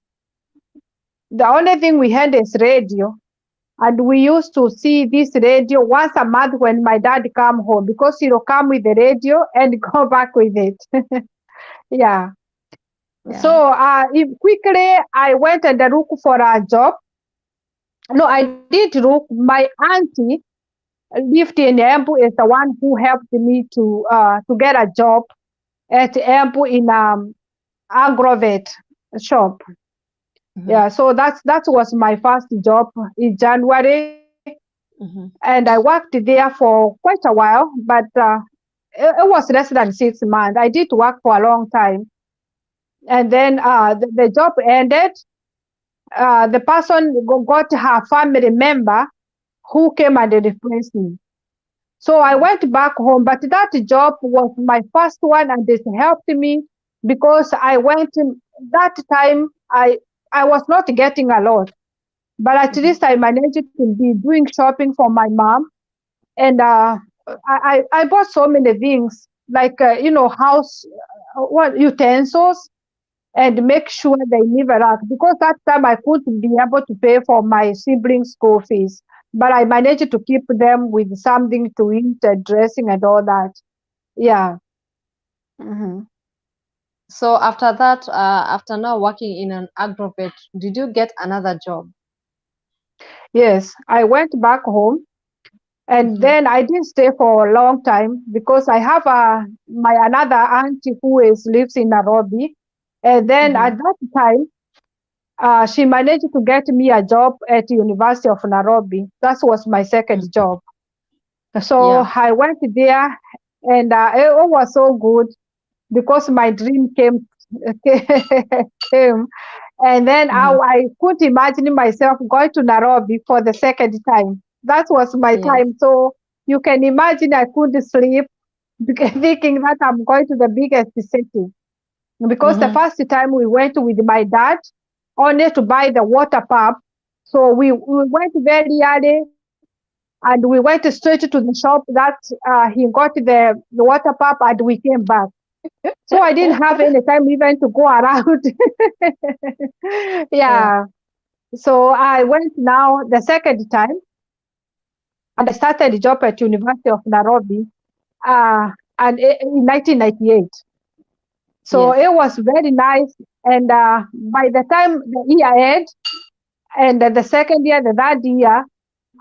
The only thing we had is radio. And we used to see this radio once a month when my dad come home because he'll come with the radio and go back with it. Yeah. Yeah. So quickly I went and looked for a job. No, I did look. My auntie lived in Embu is the one who helped me to get a job at Embu in agrovet shop. Mm-hmm. Yeah, so that was my first job in January, and I Mm-hmm. worked there for quite a while, but it was less than 6 months. I did work for a long time, and then the job ended. The person got her family member who came and replaced me. So I went back home, but that job was my first one, and it helped me because I went that time. I was not getting a lot, but at Mm-hmm. least I managed to be doing shopping for my mom, and I bought so many things like house what utensils and make sure they never lack because that time I couldn't be able to pay for my siblings' school fees, but I managed to keep them with something to eat, dressing, and all that. Yeah. Hmm. So after that, after now working in an agrovet, did you get another job? Yes, I went back home, and Mm-hmm. then I didn't stay for a long time because I have my another auntie who is lives in Nairobi, and then Mm-hmm. at that time she managed to get me a job at University of Nairobi. That was my second Mm-hmm. job. So Yeah. I went there, and it was so good because my dream came, and then Mm-hmm. I couldn't imagine myself going to Nairobi for the second time. That was my Yes. time. So you can imagine I couldn't sleep thinking that I'm going to the biggest city. Because the Mm-hmm. first time we went with my dad only to buy the water pump. So we went very early and we went straight to the shop that he got the water pump and we came back. So I didn't have any time even to go around. Yeah. Yeah. So I went now the second time and I started the job at University of Nairobi in 1998. So Yes. it was very nice. And by the time the year end and the second year, the third year,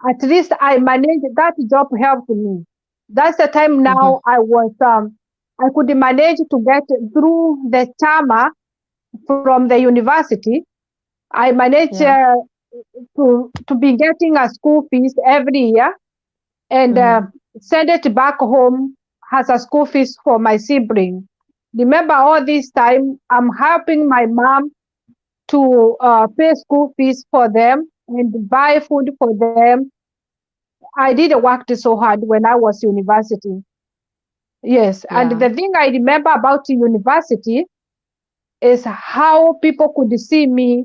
at least I managed that job helped me. That's the time Mm-hmm. now I could manage to get through the chama from the university. I managed Yeah. to be getting a school fees every year and Mm-hmm. send it back home as a school fees for my sibling. Remember, all this time I'm helping my mom to pay school fees for them and buy food for them. I did work so hard when I was university. Yes, and Yeah. the thing I remember about university is how people could see me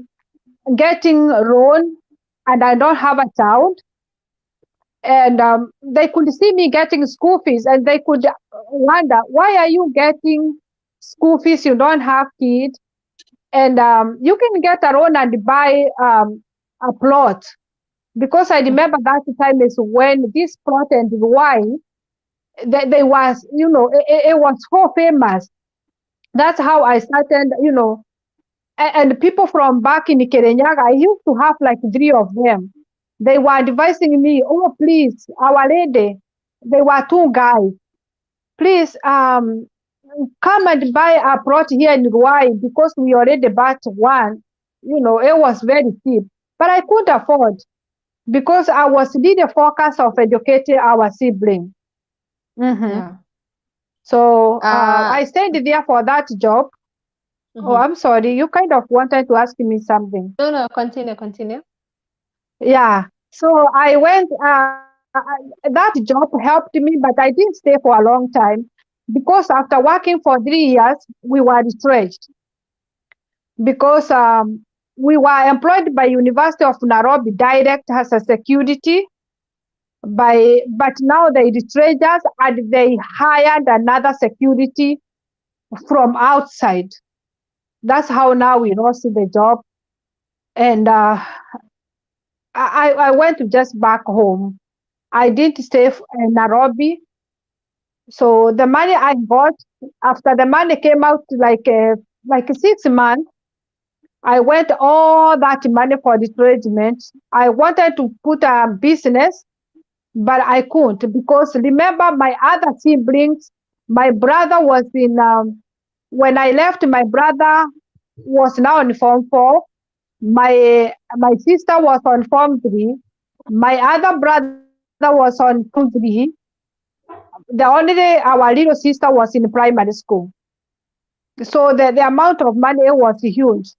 getting loan and I don't have a child. And they could see me getting school fees and they could wonder, why are you getting school fees? You don't have kids. And you can get a loan and buy a plot. Because I remember that time is when this plot and wine, they was, it was so famous. That's how I started, and people from back in Kirinyaga, I used to have like three of them. They were advising me, oh, please, Our Lady, they were two guys, please come and buy a plot here in Ruai because we already bought one. It was very cheap, but I couldn't afford because I was the focus of educating our sibling. Hmm. Yeah. So Uh, I stayed there for that job. Oh, mhm. I'm sorry. You kind of wanted to ask me something. No, no, continue, continue. Yeah. So I went, that job helped me, but I didn't stay for a long time because after working for 3 years, we were retrenched because we were employed by University of Nairobi direct as a security but now they retrenched us and they hired another security from outside. That's how now we lost the job. And I went just back home. I didn't stay in Nairobi. So the money I got after the money came out like 6 months, I went all that money for the treatment. I wanted to put a business, but I couldn't because remember my other siblings, my brother was in when I left, my brother was now in Form 4. My sister was on Form 3. My other brother was on Form 3. The only day our little sister was in primary school. So the amount of money was huge.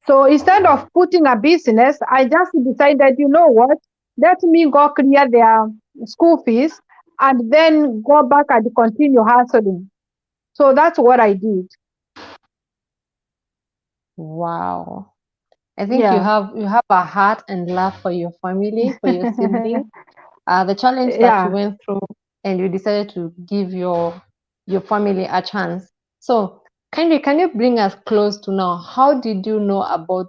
So instead of putting a business, I just decided, you know what? Let me go clear their school fees and then go back and continue hustling. So that's what I did. Wow. I think Yeah. you have a heart and love for your family, for your siblings. The challenge that you Yeah. went through, and you decided to give your family a chance. So, can you bring us close to now? How did you know about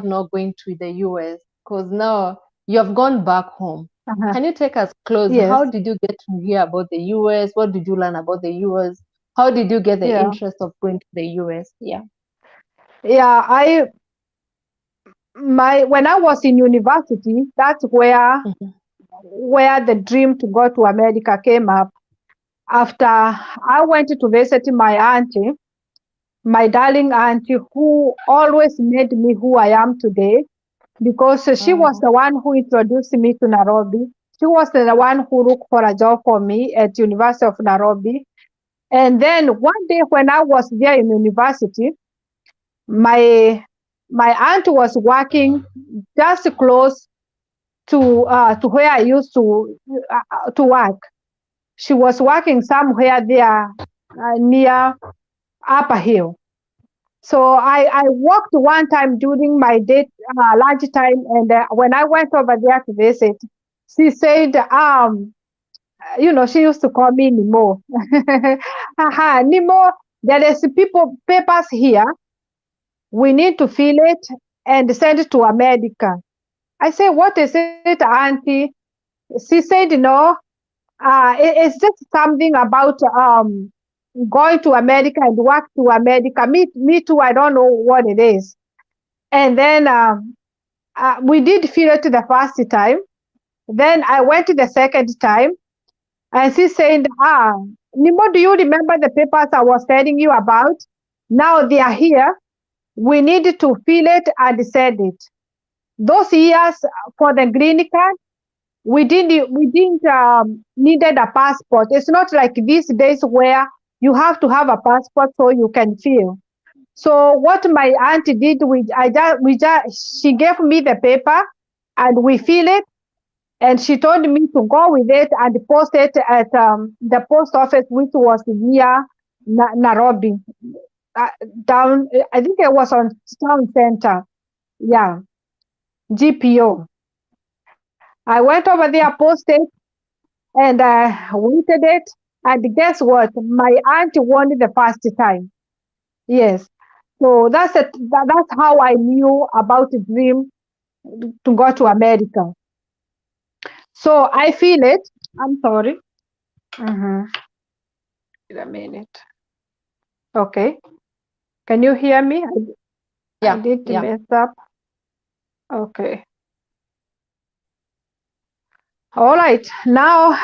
not going to the US? Because now you have gone back home. Uh-huh. Can you take us close? How Yes. did you get to hear about the US? What did you learn about the US? How did you get the Yeah. interest of going to the US? Yeah. Yeah. I my when I was in university, that's Mhm. where the dream to go to America came up. After I went to visit my auntie, my darling auntie, who always made me who I am today, because she was Oh. the one who introduced me to Nairobi. She was the one who looked for a job for me at University of Nairobi. And then one day when I was there in university, my my aunt was working just close. to where I used to work. She was working somewhere there near Upper Hill. So I walked one time during my day lunchtime, and when I went over there to visit, she said, she used to call me Nemo. Haha, Nemo, there is people papers here. We need to fill it and send it to America. I said, what is it, Auntie? She said, no, it's just something about going to America and work to America. Me too, I don't know what it is. And then we did fill it the first time. Then I went the second time, and she said, Nimo, do you remember the papers I was telling you about? Now they are here. We need to fill it and send it. Those years for the green card, we didn't needed a passport. It's not like these days where you have to have a passport so you can fill. So what my auntie did, she gave me the paper and we fill it, and she told me to go with it and post it at the post office, which was near Nairobi, uh, down. I think it was on town center. Yeah, GPO. I went over there, posted, and waited it. And guess what? My auntie won the first time. Yes. So that's how I knew about the dream to go to America. So I feel it. I'm sorry. Mhm. Wait a minute. Okay. Can you hear me? I Yeah, did yeah. mess up. Okay. All right. Now,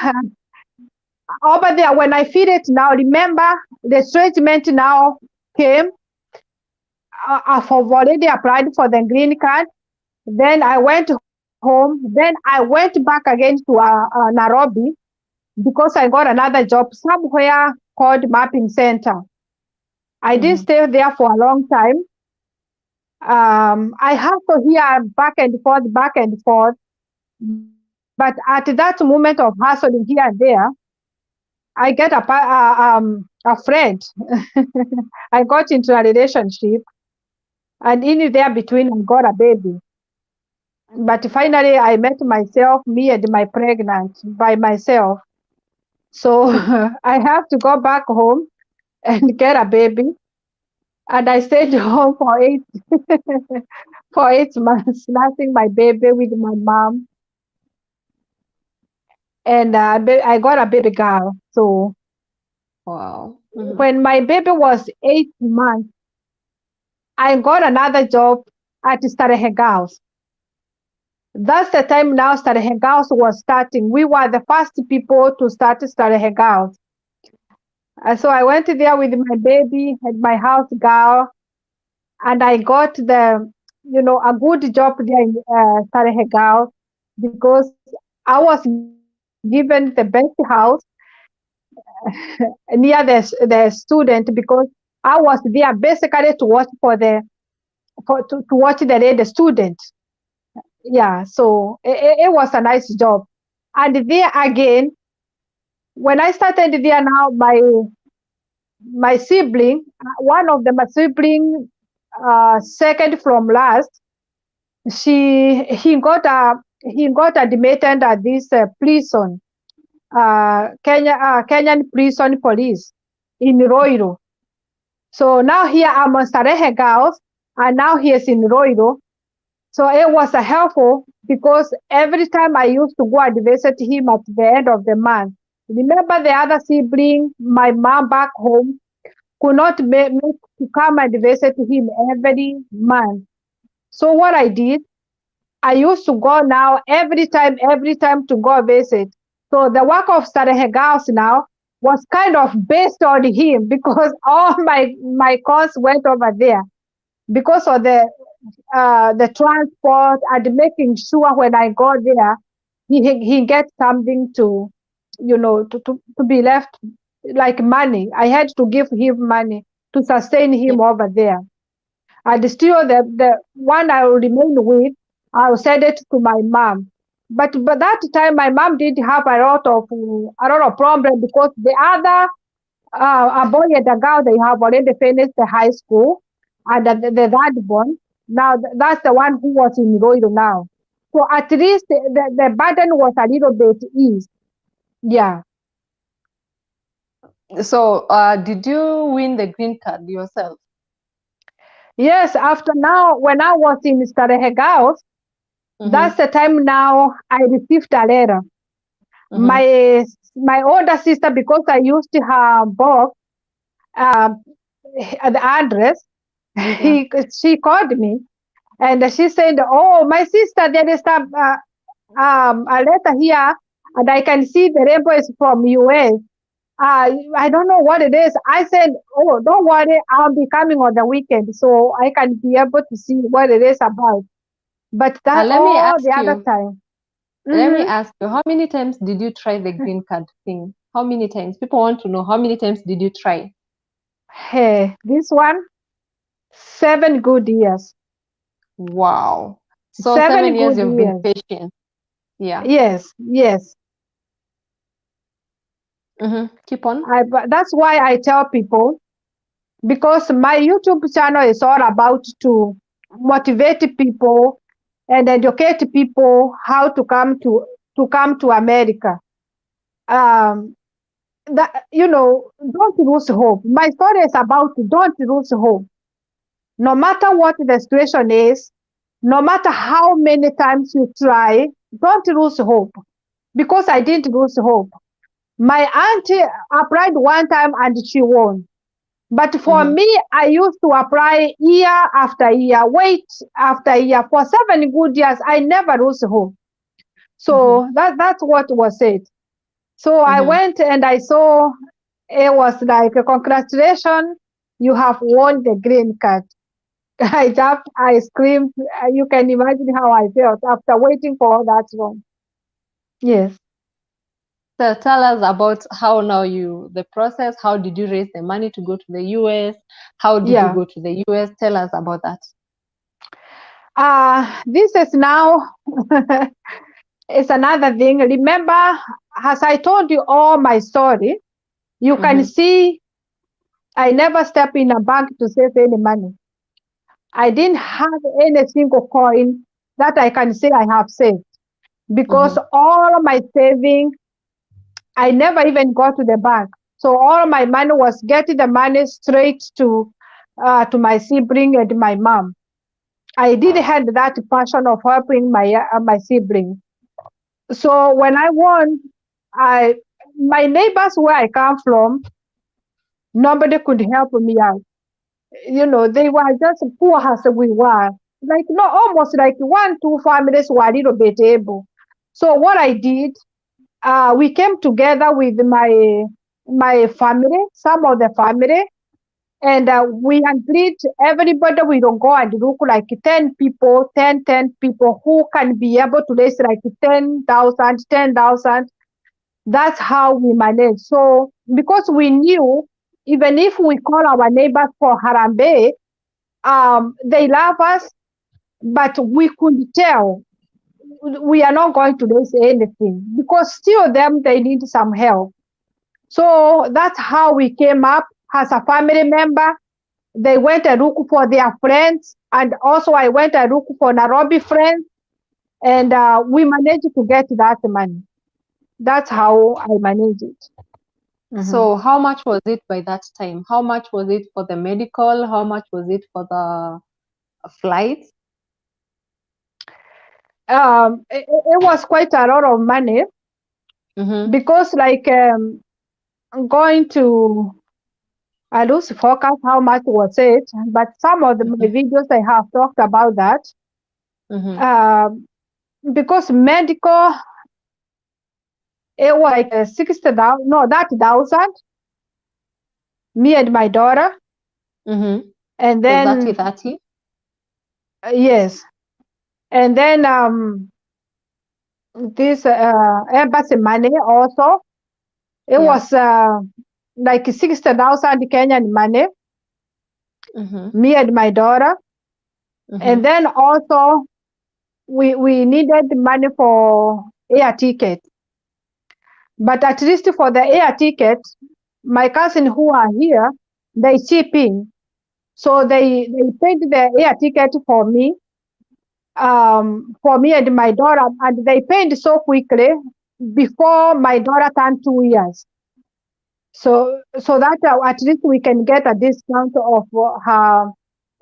over there, when I feel it now, remember the statement now came. I've already applied for the green card. Then I went home. Then I went back again to Nairobi because I got another job somewhere called Mapping Center. I didn't Mm-hmm. stay there for a long time. I have to hear back and forth. But at that moment of hustling here and there, I get a friend. I got into a relationship, and in there between, I got a baby. But finally, I met myself, me and my pregnant by myself. So I have to go back home and get a baby. And I stayed home for 8 months, nursing my baby with my mom. And I got a baby girl. So Wow. Mm-hmm. when my baby was 8 months, I got another job at Starehe Girls. That's the time now Starehe Girls was starting. We were the first people to start Starehe Girls. So I went there with my baby and my house girl, and I got a good job there in Starehe Girls because I was given the best house near the student because I was there basically to watch to watch the student. Yeah, so it was a nice job. And there again, when I started there now, my sibling, one of my sibling, second from last, she he got admitted at this prison, Kenyan prison police in Roiro. So now here I'm on Starehe Girls, and now he is in Roiro. So it was helpful because every time I used to go and visit him at the end of the month. Remember the other sibling, my mom back home, could not make to come and visit him every month. So what I did, I used to go now every time to go visit. So the work of Starehe Girls now was kind of based on him because all my course went over there because of the transport and making sure when I go there, he gets something to be left like money. I had to give him money to sustain Yeah. him over there. And still the one I will remain with, I'll send it to my mom But that time my mom did have a lot of problem because the other a boy and a girl, they have already finished the high school, and the third born now that's the one who was in Royal now. So at least the burden was a little bit eased. Yeah. So, did you win the green card yourself? Yes. After now, when I was in Starehe Girls, that's Mm-hmm. the time now I received a letter. Mm-hmm. My older sister, because I used her box, um, the address, Yeah. she called me and she said, "Oh, my sister, there is a letter here, and I can see the rainbow is from US. I don't know what it is." I said, "Oh, don't worry, I'll be coming on the weekend, so I can be able to see what it is about." But that Let me all ask the other you. time. Let me Mm-hmm. ask you. How many times did you try the green card thing? How many times? People want to know how many times did you try? Hey, this one, 7 good years. Wow. So seven Seven years good you've been years. patient. Yeah. Yes, yes. Mm-hmm. Keep on. But that's why I tell people, because my YouTube channel is all about to motivate people and educate people how to come to America. Um, that don't lose hope. My story is about don't lose hope. No matter what the situation is, no matter how many times you try, don't lose hope. Because I didn't lose hope. My auntie applied one time and she won. But for Mm-hmm. me, I used to apply year after year, wait after year. For 7 good years, I never lose hope. Mm-hmm. So that's what was said. So I Mm-hmm. went and I saw it was like, congratulations, you have won the green card. I jumped, I screamed. You can imagine how I felt after waiting for all that long. Yes. So tell us about how now the process, how did you raise the money to go to the US? How did you Yeah. go to the US? Tell us about that. This is now it's another thing. Remember, as I told you all my story, you can Mm-hmm. see I never step in a bank to save any money. I didn't have any single coin that I can say I have saved because Mm-hmm. all my saving, I never even go to the bank. So all my money was getting the money straight to my sibling and my mom. I did have that passion of helping my sibling. So when I won, I my neighbors where I come from, nobody could help me out. They were just poor as we were. Like no, almost like 1, 2 families were a little bit able. So what I did, we came together with my family, some of the family, and we agreed everybody will go and look like 10 people, 10 people who can be able to raise like 10,000. That's how we manage. So because we knew even if we call our neighbors for Harambe, they love us, but we could tell we are not going to raise anything because still them they need some help. So that's how we came up as a family member. They went and look for their friends, and also I went and look for Nairobi friends, and we managed to get that money. That's how I manage it. Mhm. So how much was it by that time? How much was it for the medical? How much was it for the flights? It was quite a lot of money Mm-hmm. because, like, going to I lose focus how much was it, but some of my Mm-hmm. videos I have talked about that. Mm-hmm. Um, because medical, it was like 60,000, no, that thousand, me and my daughter, Mm-hmm. and So 30, then 30. yes, and then this embassy money also. It Yeah. was like 60,000 Kenyan money, Mm-hmm. me and my daughter, and Mm-hmm. then also we needed money for air ticket. But at least for the air ticket, my cousin who are here, they chip in. So they paid the air ticket for me and my daughter, and they paid so quickly before my daughter turned 2 years. So that at least we can get a discount of her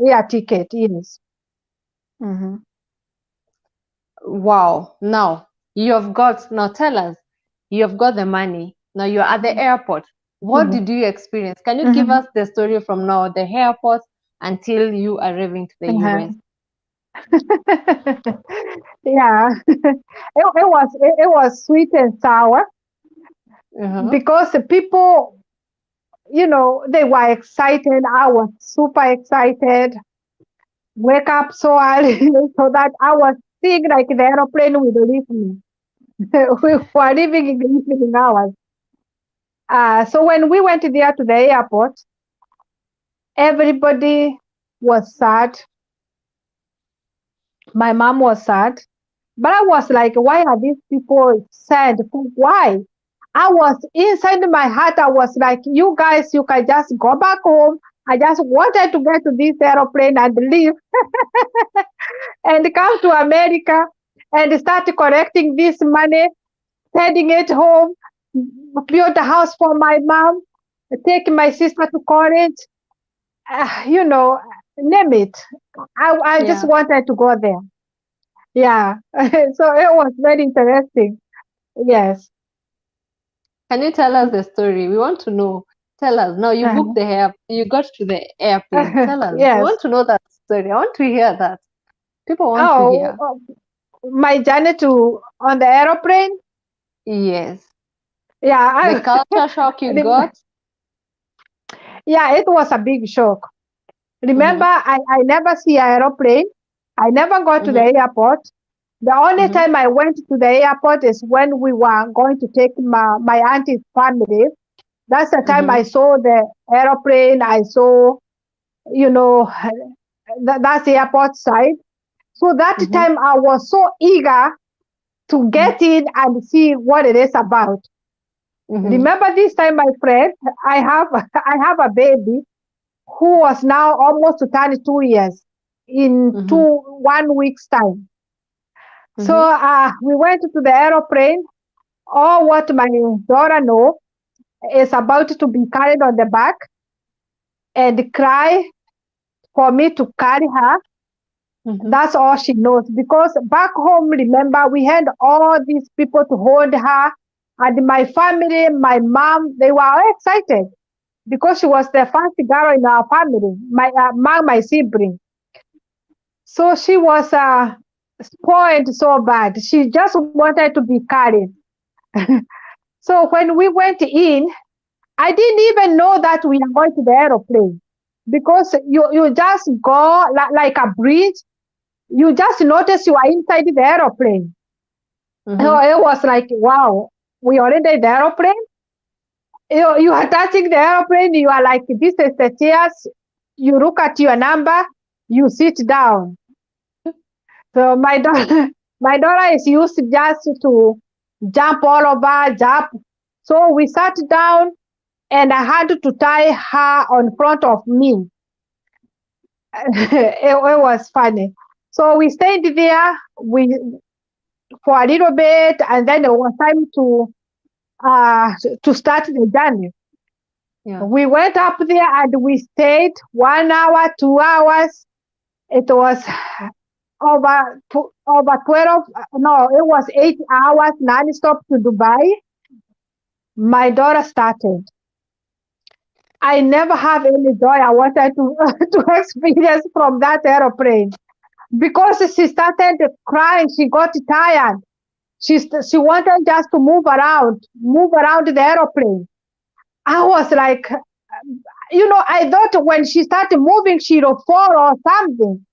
air ticket. Yes. Mm-hmm. Wow. Now tell us, you have got the money. Now you're at the airport. What Mm-hmm. did you experience? Can you give Mm-hmm. us the story from now, the airport, until you arriving to the US? Uh-huh. Yeah, it was sweet and sour Uh-huh. because the people, they were excited. I was super excited. Wake up so early so that I was seeing like the aeroplane will leave me. We were leaving in the evening hours. So when we went there to the airport, everybody was sad. My mom was sad. But I was like, why are these people sad? Why? I was inside my heart. I was like, you guys, you can just go back home. I just wanted to get to this aeroplane and leave and come to America and start collecting this money, sending it home, build a house for my mom, take my sister to college, uh, you know, name it. I just Yeah. wanted to go there. Yeah. So it was very interesting. Yes. Can you tell us the story? We want to know. Tell us. Now you booked Uh-huh. the air. You got to the airplane. Tell us. We Yes. want to know that story. I want to hear that. People want to Oh, hear. my journey to on the aeroplane. Yes. Yeah, The culture shock you got. yeah, it was a big shock. Remember, Mm-hmm. I never see an aeroplane. I never go to the Mm-hmm. airport. The only Mm-hmm. time I went to the airport is when we were going to take my auntie's family. That's the time Mm-hmm. I saw the aeroplane. I saw, you know, that's the airport side. So that Mm-hmm. time I was so eager to get in and see what it is about. Mm-hmm. Remember this time, my friend, I have I have a baby who was now almost to turn 2 years in Mm-hmm. 1 week's time. So Mm-hmm. we went to the aeroplane. All what my daughter know is about to be carried on the back and cry for me to carry her. Mm-hmm. That's all she knows. Because back home, remember, we had all these people to hold her. And my family, my mom, they were all excited because she was the first girl in our family, my sibling. So she was spoiled so bad. She just wanted to be carried. So when we went in, I didn't even know that we are going to the aeroplane because you just go like a bridge. You just notice you are inside the aeroplane. So Mm-hmm. it was like, wow, we already in the aeroplane. You are touching the aeroplane. You are like, this is the chairs. You look at your number. You sit down. So my daughter, my daughter is used just to jump all over, jump. So we sat down, and I had to tie her on front of me. It was funny. So we stayed there for a little bit, and then it was time to start the journey. Yeah. We went up there and we stayed 1 hour, 2 hours. It was over 12, no, it was 8 hours non-stop to Dubai. My daughter started. I never have any joy I wanted to, to experience from that aeroplane because she started crying. She got tired. She wanted just to move around the aeroplane. I was like, I thought when she started moving, she'd fall or something.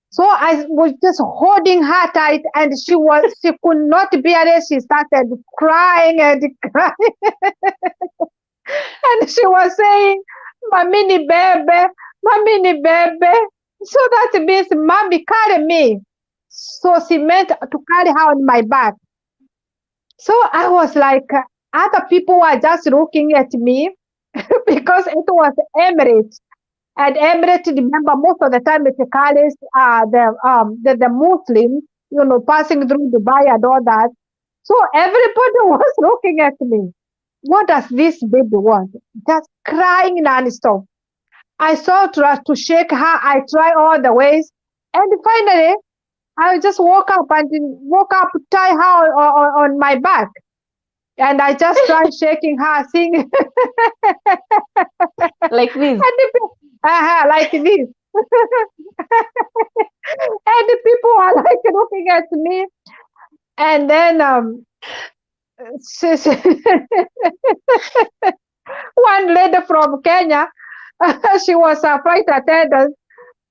So I was just holding her tight, and she could not bear it. She started crying and crying, and she was saying, "Mamini baby, mamini baby." So that means, "Mommy, carry me." so cement to carry her on my back. So I was like, other people were just looking at me because it was Emirates. And Emirates, remember, most of the time it carries the Muslims, passing through Dubai and all that. So everybody was looking at me. What does this baby want? Just crying non-stop. I saw to shake her. I try all the ways. And finally, I just woke up, tie her on my back. And I just tried shaking her, singing, and Like this. like this. And the people are like looking at me. And then one lady from Kenya, she was a flight attendant.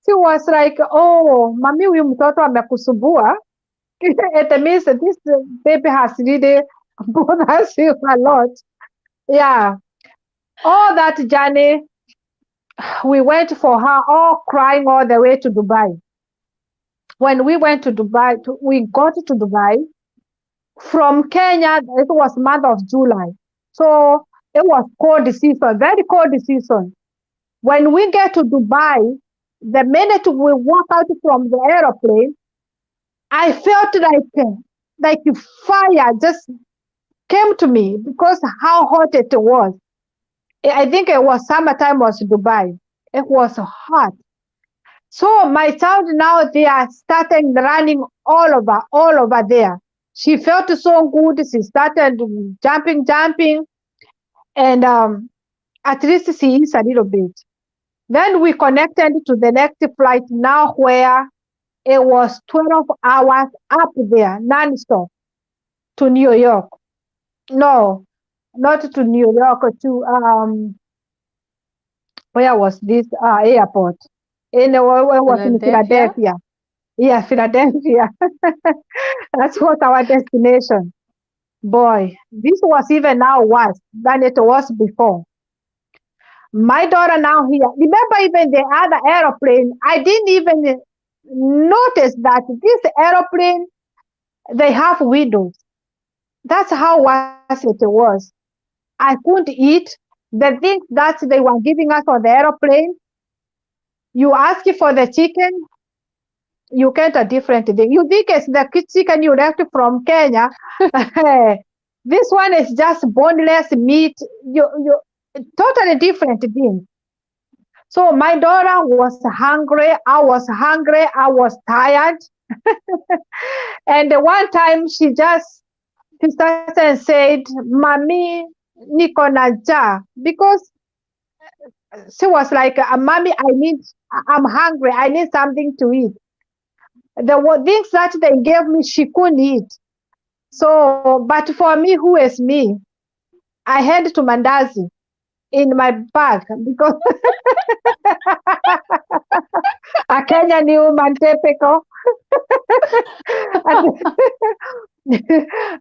She was like, oh, mami, huyu mtoto amekusumbua. It means that this baby has really bothered you a lot. Yeah. All that journey, we went for her, all crying all the way to Dubai. When we went to Dubai, we got to Dubai from Kenya. It was month of July, so it was cold season, very cold season. When we get to Dubai, the minute we walk out from the aeroplane, I felt like fire just came to me because how hot it was. I think it was summertime was Dubai. It was hot. So my child now they are starting running all over there. She felt so good. She started jumping, and at least she is a little bit. Then we connected to the next flight now where it was 12 hours up there, non-stop to New York. No, not to New York, to where was this airport? Where was in Philadelphia. Philadelphia? Yeah, Philadelphia. That's what our destination. Boy, this was even now worse than it was before. My daughter now here. Remember even the other aeroplane, I didn't even notice that this aeroplane, they have windows. That's how worse it was. I couldn't eat the things that they were giving us on the aeroplane. You ask for the chicken, you get a different thing. You think it's the chicken you left from Kenya. This one is just boneless meat. You totally different thing. So my daughter was hungry. I was hungry. I was tired. And the one time she started and said, "Mommy, niko na njaa," because she was like, "Mommy, I'm hungry. I need something to eat." The things that they gave me, she couldn't eat. So, but for me, who is me? I had to mandazi in my bag because a Kenyan human typical.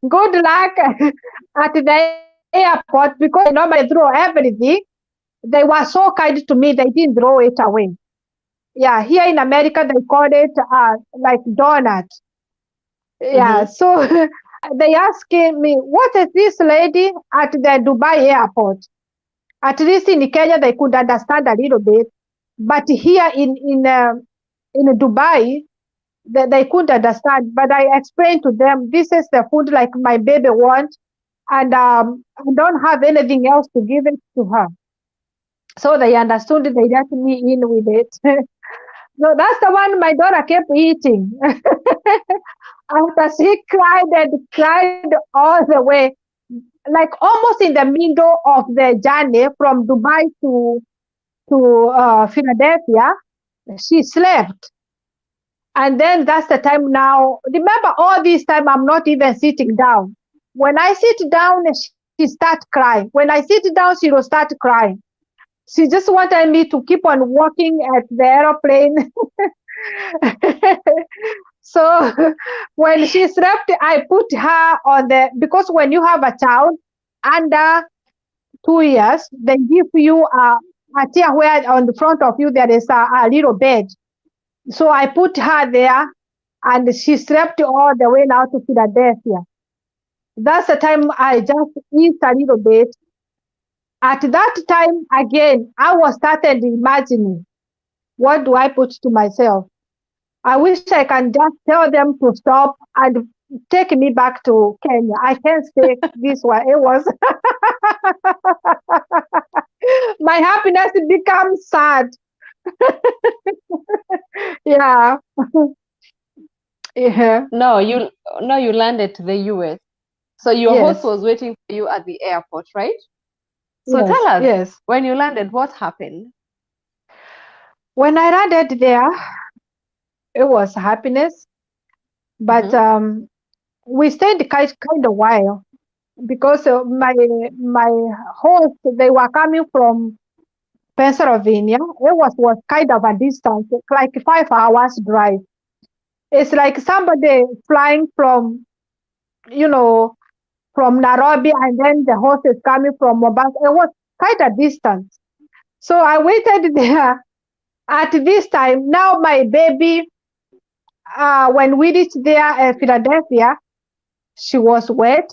Good luck at the airport because they normally throw everything. They were so kind to me, they didn't throw it away. Yeah, here in America, they call it like donut. Yeah, Mm-hmm. so they asking me, what is this lady at the Dubai airport? At least in Kenya, they could understand a little bit, but here in Dubai, they couldn't understand. But I explained to them, this is the food like my baby wants, and I don't have anything else to give it to her. So they understood. They let me in with it. So that's the one my daughter kept eating. After she cried and cried all the way, like almost in the middle of the journey from Dubai to Philadelphia, she slept. And then that's the time now. Remember, all this time I'm not even sitting down. When I sit down, she start crying. When I sit down, she will start crying. She just wanted me to keep on walking at the aeroplane. So when she slept, I put her on because when you have a child under 2 years, they give you a chair where on the front of you there is a little bed. So I put her there and she slept all the way now to Philadelphia. That's the time I just eat a little bit. At that time, again, I was started imagining, what do I put to myself? I wish I can just tell them to stop and take me back to Kenya. I can't stay this way. It was my happiness becomes sad. Yeah. Yeah. No, you landed to the US. So your host Yes. was waiting for you at the airport, right? So tell Yes. us, Yes. when you landed, what happened? When I landed there, it was happiness, but Mm-hmm. we stayed kind of while because my host, they were coming from Pennsylvania. It was kind of a distance, like 5 hours drive. It's like somebody flying from, you know, from Nairobi, and then the host is coming from Mombasa. It was quite a distance. So I waited there. At this time, now my baby, when we reached there at Philadelphia, she was wet.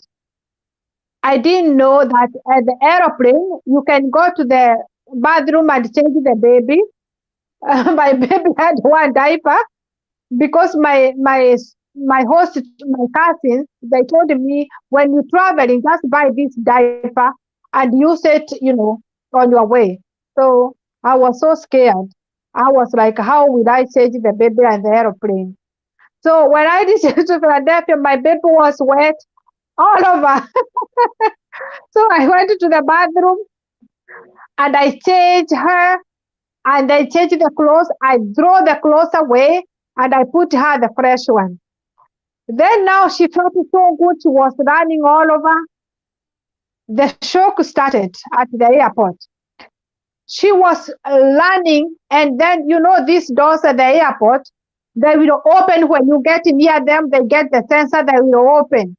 I didn't know that at the aeroplane, you can go to the bathroom and change the baby. My baby had one diaper because my host, my cousins, they told me, when you traveling, just buy this diaper and use it, on your way. So I was so scared. I was like, how will I change the baby on the aeroplane? So when I reached to Philadelphia, my baby was wet all over. So I went to the bathroom and I changed her and I changed the clothes. I throw the clothes away and I put her the fresh one. Then now she felt so good. She was running all over. The shock started at the airport. She was running, and then these doors at the airport, they will open when you get near them. They get the sensor. They will open.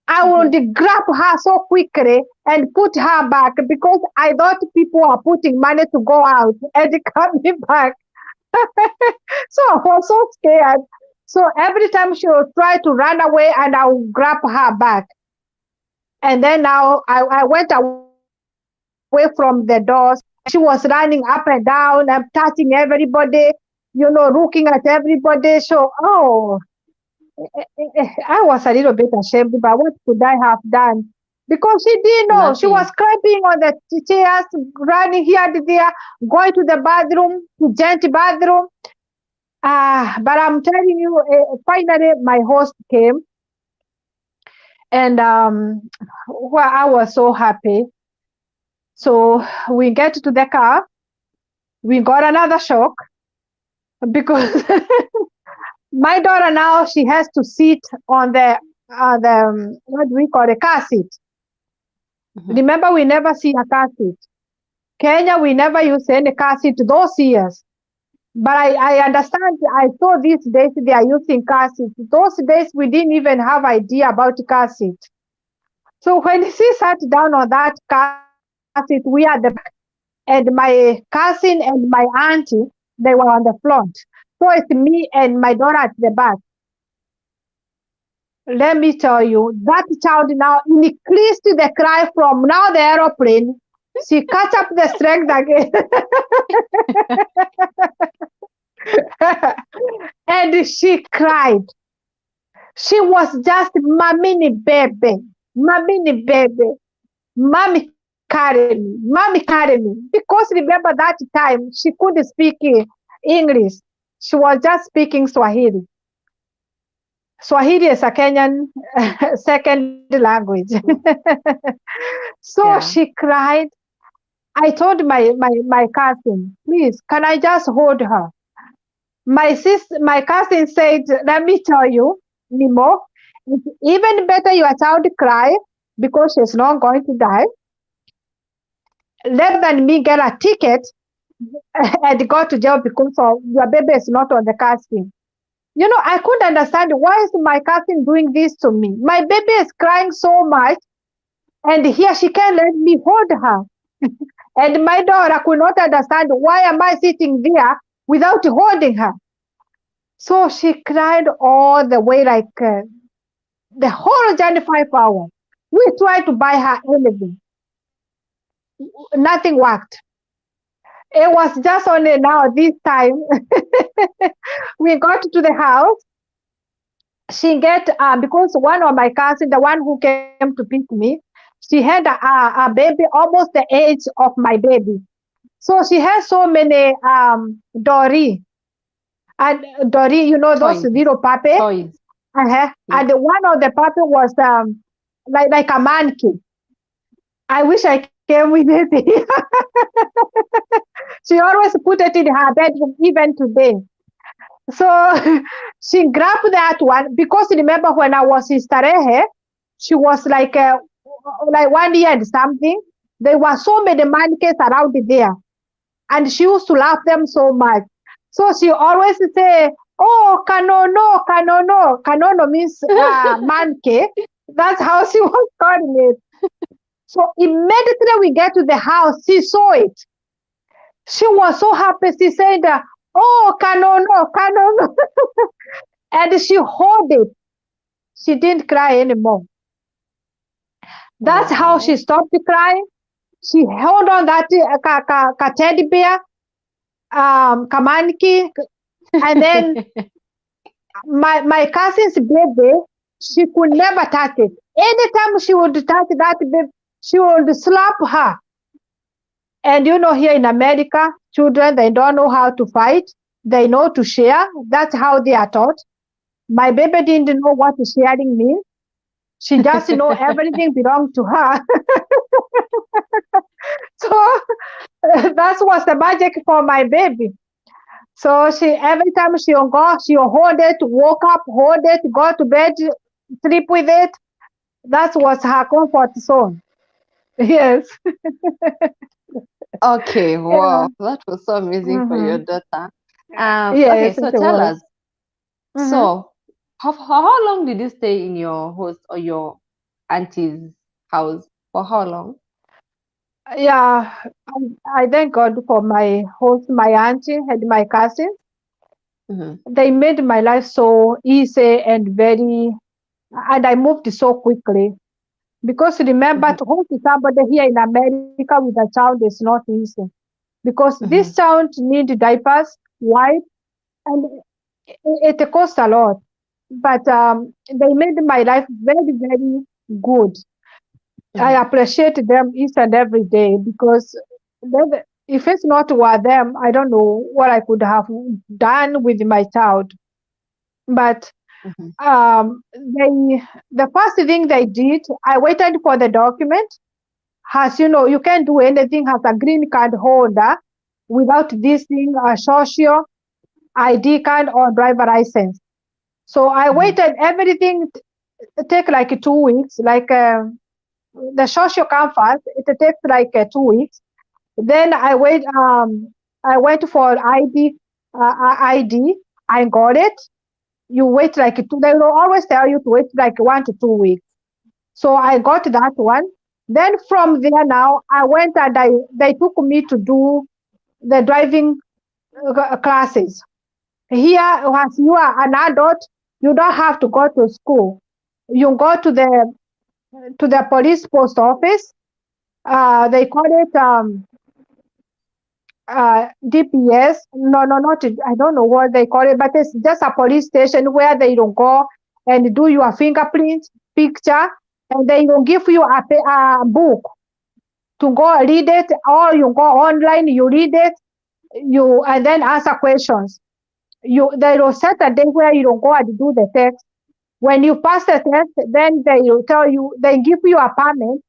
I Mm-hmm. would grab her so quickly and put her back because I thought people are putting money to go out and coming back. So I was so scared. So every time she would try to run away, and I would grab her back. And then now I went away from the doors, and she was running up and down and touching everybody, looking at everybody. So, I was a little bit ashamed, but what could I have done? Because she didn't know. She was Nothing. climbing on the chairs, running here and there, going to the bathroom, to giant bathroom. But I'm telling you, finally my host came, and well, I was so happy. So we get to the car. We got another shock because my daughter now she has to sit on the what do we call a car seat. Mm-hmm. Remember, we never see a car seat. Kenya, we never use any car seat those years. But I understand. I saw these days they are using car seats. Those days we didn't even have idea about car seat. So when she sat down on that car seat, we at the back, and my cousin and my auntie, they were on the front. So it's me and my daughter at the back. Let me tell you, that child now increased the cry from now the aeroplane. She catch up the strength again. And she cried. She was just mommy baby, mommy carry me. Because remember that time she couldn't speak English. She was just speaking Swahili. Swahili is a Kenyan second language. So she Yeah. cried. I told my cousin, please, can I just hold her? My cousin said, let me tell you, Nemo, it's even better your child cry because she's not going to die, rather than me get a ticket and go to jail because of your baby is not on the casting. I couldn't understand, why is my cousin doing this to me? My baby is crying so much, and here she can't let me hold her. And my daughter could not understand, why am I sitting there without holding her? So she cried all the way, like the whole journey, 5 hours. We tried to buy her anything. Nothing worked. It was just only now, this time, we got to the house. She get, because one of my cousins, the one who came to pick me, she had a baby almost the age of my baby. So she has so many Dory. And Dory, you know, those Toys. little puppy. Toys. And Yes. one of the puppy was like a monkey. I wish I came with it. She always put it in her bedroom, even today. So she grabbed that one because remember when I was in Starehe, she was like 1 year and something. There were so many monkeys around there, and she used to love them so much. So she always say, "Oh, kanono, kanono." Kanono means monkey. That's how she was calling it. So immediately we get to the house, she saw it. She was so happy. She said, "Oh, kanono, kanono," and she hold it. She didn't cry anymore. That's how she Wow. stopped crying. She held on that teddy bear, kamanki, and then my cousin's baby, she could never touch it. Anytime she would touch that baby, she would slap her. And you know, here in America, children, they don't know how to fight. They know to share. That's how they are taught. My baby didn't know what sharing means. She just know everything belonged to her. So that was the magic for my baby. So she every time she'll go, she'll hold it, woke up, hold it, go to bed, sleep with it. That was her comfort zone. Yes. Okay, Yeah. wow, that was so amazing for your Hmm. daughter. Okay, Yes, so it tell was. us, Hmm. so how long did you stay in your host or your auntie's house? For how long? Yeah, I thank God for my host, my auntie, and my cousins. Mm-hmm, They made my life so easy and and I moved so quickly. Because remember, mm-hmm, to host somebody here in America with a child is not easy. Because this mm-hmm, child need diapers, wipe, and it costs a lot. But they made my life very, very good. I mm-hmm, appreciate them each and every day because if it's not for them, I don't know what I could have done with my child. But mm-hmm, the first thing they did, I waited for the document. As you know, you can't do anything as a green card holder without this thing, a social ID card or driver license. So I mm-hmm, waited everything take like 2 weeks, like the social come first. It takes like 2 weeks. Then I wait for ID. I got it. You wait like two. They will always tell you to wait like 1 to 2 weeks. So I got that one. Then from there now I went and they took me to do the driving classes. Here, once you are an adult, you don't have to go to school. You go to the police post office. They call it DPS. No, no, not I don't know what they call it, but it's just a police station where they don't go and do your fingerprint picture, and they will give you a book to go read it, or you go online, you read it, you and then answer questions. You they will set a day where you don't go and do the test. When you pass the test, then they will tell you they give you a permit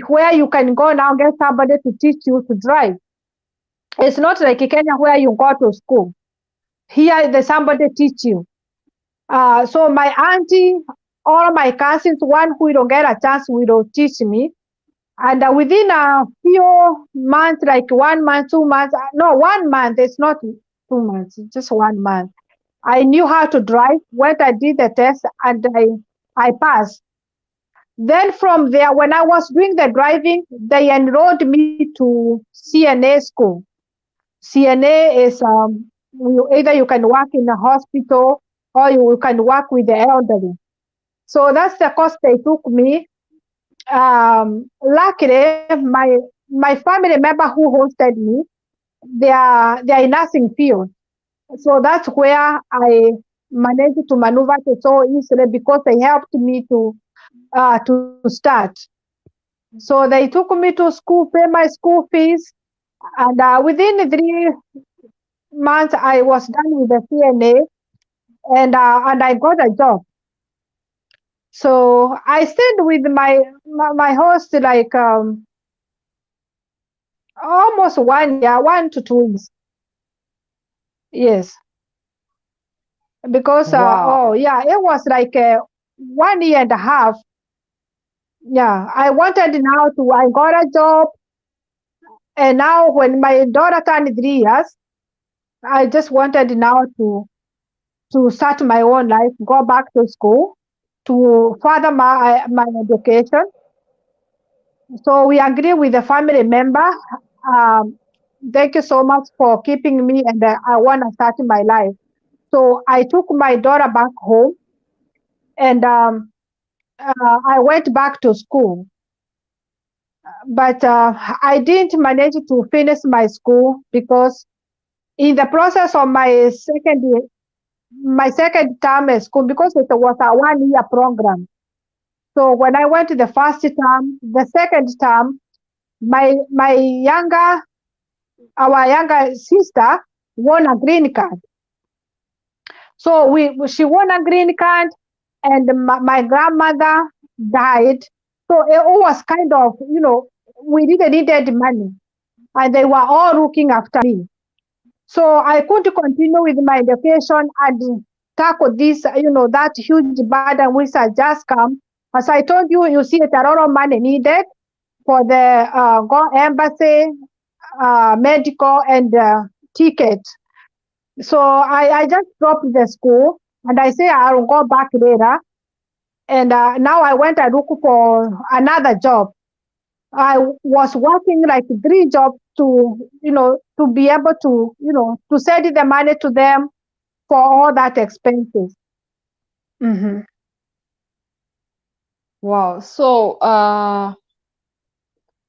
where you can go now get somebody to teach you to drive. It's not like in Kenya where you go to school. Here, there's somebody teach you. So my auntie, all my cousins, one who don't get a chance will teach me. And within a few months, like 1 month, 2 months, no, 1 month, it's not 2 months, it's just 1 month. I knew how to drive, went I did the test, and I passed. Then from there, when I was doing the driving, they enrolled me to CNA school. CNA is Either you can work in a hospital or you can work with the elderly. So that's the course they took me. Luckily, my family member who hosted me, they are in nursing field. So that's where I managed to maneuver it so easily because they helped me to start. So they took me to school, pay my school fees, and within 3 months I was done with the CNA, and I got a job. So I stayed with my host like almost 1 year, 1 to 2 years. Yes, because Wow. it was like 1 year and a half. Yeah, I got a job, and now when my daughter turned 3 years, I just wanted now to start my own life, go back to school to further my education. So we agree with the family member. Um, Thank you so much for keeping me, and I want to start my life. So I took my daughter back home, and I went back to school. But I didn't manage to finish my school because in the process of my second term at school, because it was a 1 year program. So when I went to the first term, the second term, my younger our younger sister won a green card. So she won a green card, and my grandmother died. So it was kind of, we really needed money, and they were all looking after me. So I could continue with my education and tackle this, that huge burden which had just come. As I told you, you see, it's a lot of money needed for the go embassy, medical, and ticket. So I just dropped the school and I say I'll go back later. And now I went and look for another job. I was working like 3 jobs to be able to send the money to them for all that expenses. Hmm. Wow. So,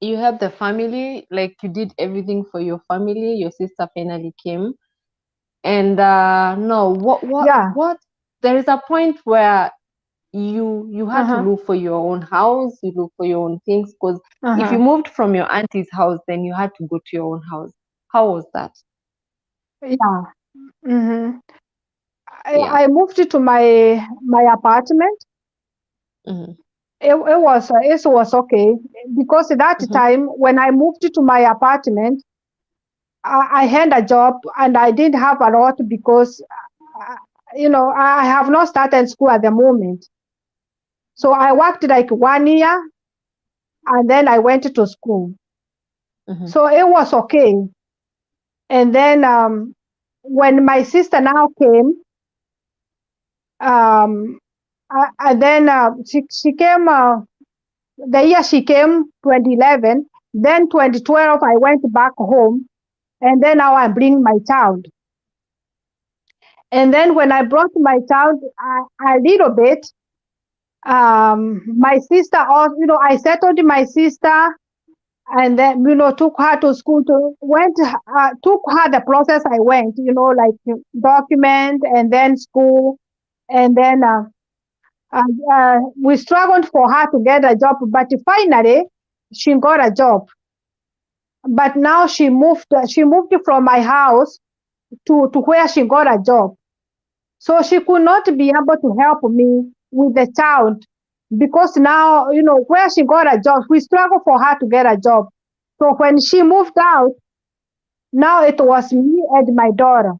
you have the family, like you did everything for your family. Your sister finally came, and no, Yeah. what? There is a point where you had to Uh-huh. look for your own house, you look for your own things, because if you Uh-huh. moved from your auntie's house, then you had to go to your own house. How was that? Yeah. Hmm. I, Yeah. I moved to my apartment. Mm-hmm. It was okay because at that Mm-hmm. time when I moved to my apartment, I had a job and I didn't have a lot because uh, I have not started school at the moment. So I worked like 1 year and then I went to school. Mm-hmm. So it was okay. And then when my sister now came, um, and then she came. The year she came, 2011. Then 2012, I went back home, and then now I bring my child. And then when I brought my child a little bit, my sister also, I settled my sister, and then took her to school to went took her the process I went, like document and then school, and then we struggled for her to get a job, but finally she got a job. But now she moved from my house to where she got a job. So she could not be able to help me with the child because now, where she got a job, we struggled for her to get a job. So when she moved out, now it was me and my daughter.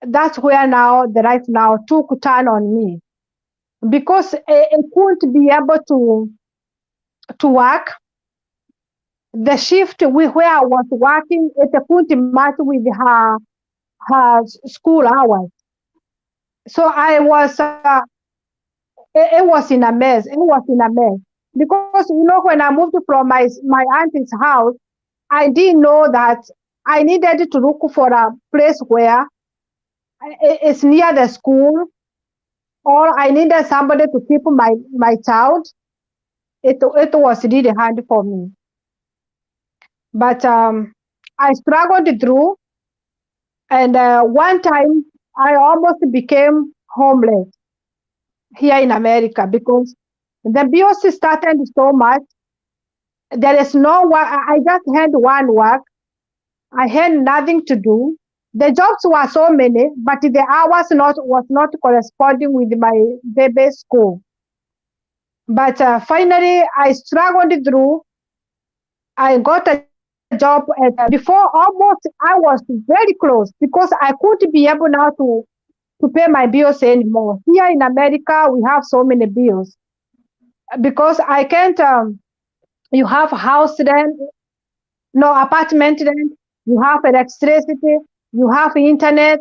That's where now the life now took a turn on me because I couldn't be able to work. The shift where I was working, it couldn't match with her school hours. So it was in a mess. It was in a mess because when I moved from my auntie's house, I didn't know that. I needed to look for a place where it's near the school, or I needed somebody to keep my child. It was really hard for me. But I struggled through, and one time I almost became homeless here in America because the bills started so much. There is no work. I just had one work. I had nothing to do. The jobs were so many, but the hours not was not corresponding with my baby's school. But finally, I struggled through. I got a job at before almost I was very close because I could be able now to pay my bills anymore. Here in America, we have so many bills because I can't. You have house rent, no apartment rent. You have electricity. You have internet,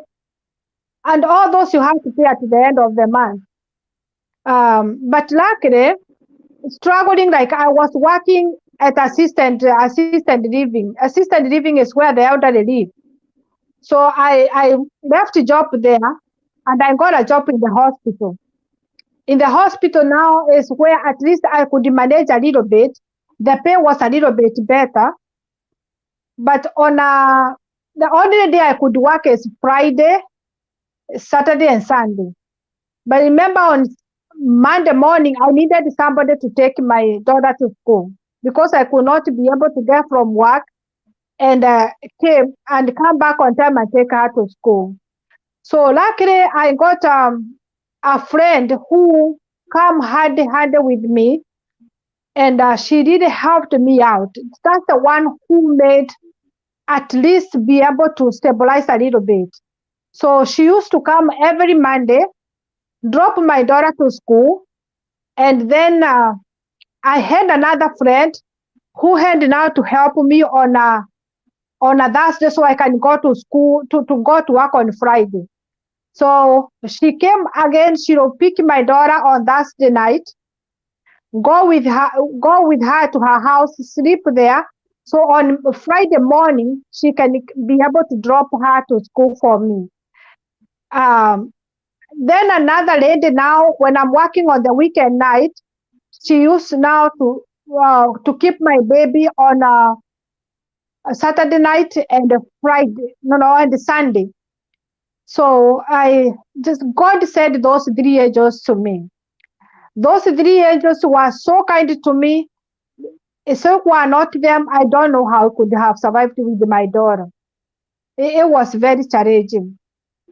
and all those you have to pay at the end of the month. But luckily, struggling like I was working at assistant living. Assistant living is where the elderly live. So I left a job there and I got a job in the hospital. In the hospital now is where at least I could manage a little bit. The pay was a little bit better. But on the only day I could work is Friday, Saturday, and Sunday. But remember, on Monday morning, I needed somebody to take my daughter to school because I could not be able to get from work and came and come back on time and take her to school. So luckily, I got a friend who come hand with me, and she really helped me out. That's the one who made at least be able to stabilize a little bit. So she used to come every Monday, drop my daughter to school, and then I had another friend who had now to help me on a Thursday so I can go to school to go to work on Friday. So she came again. She'll pick my daughter on Thursday night, go with her, go with her to her house, sleep there. So on Friday morning, she can be able to drop her to school for me. Um, then another lady now, when I'm working on the weekend night, she used now to keep my baby on a Saturday night and a Friday, no, and a Sunday. So I just God said those three angels to me. Those three angels were so kind to me. If it were not them, I don't know how I could have survived with my daughter. It was very challenging.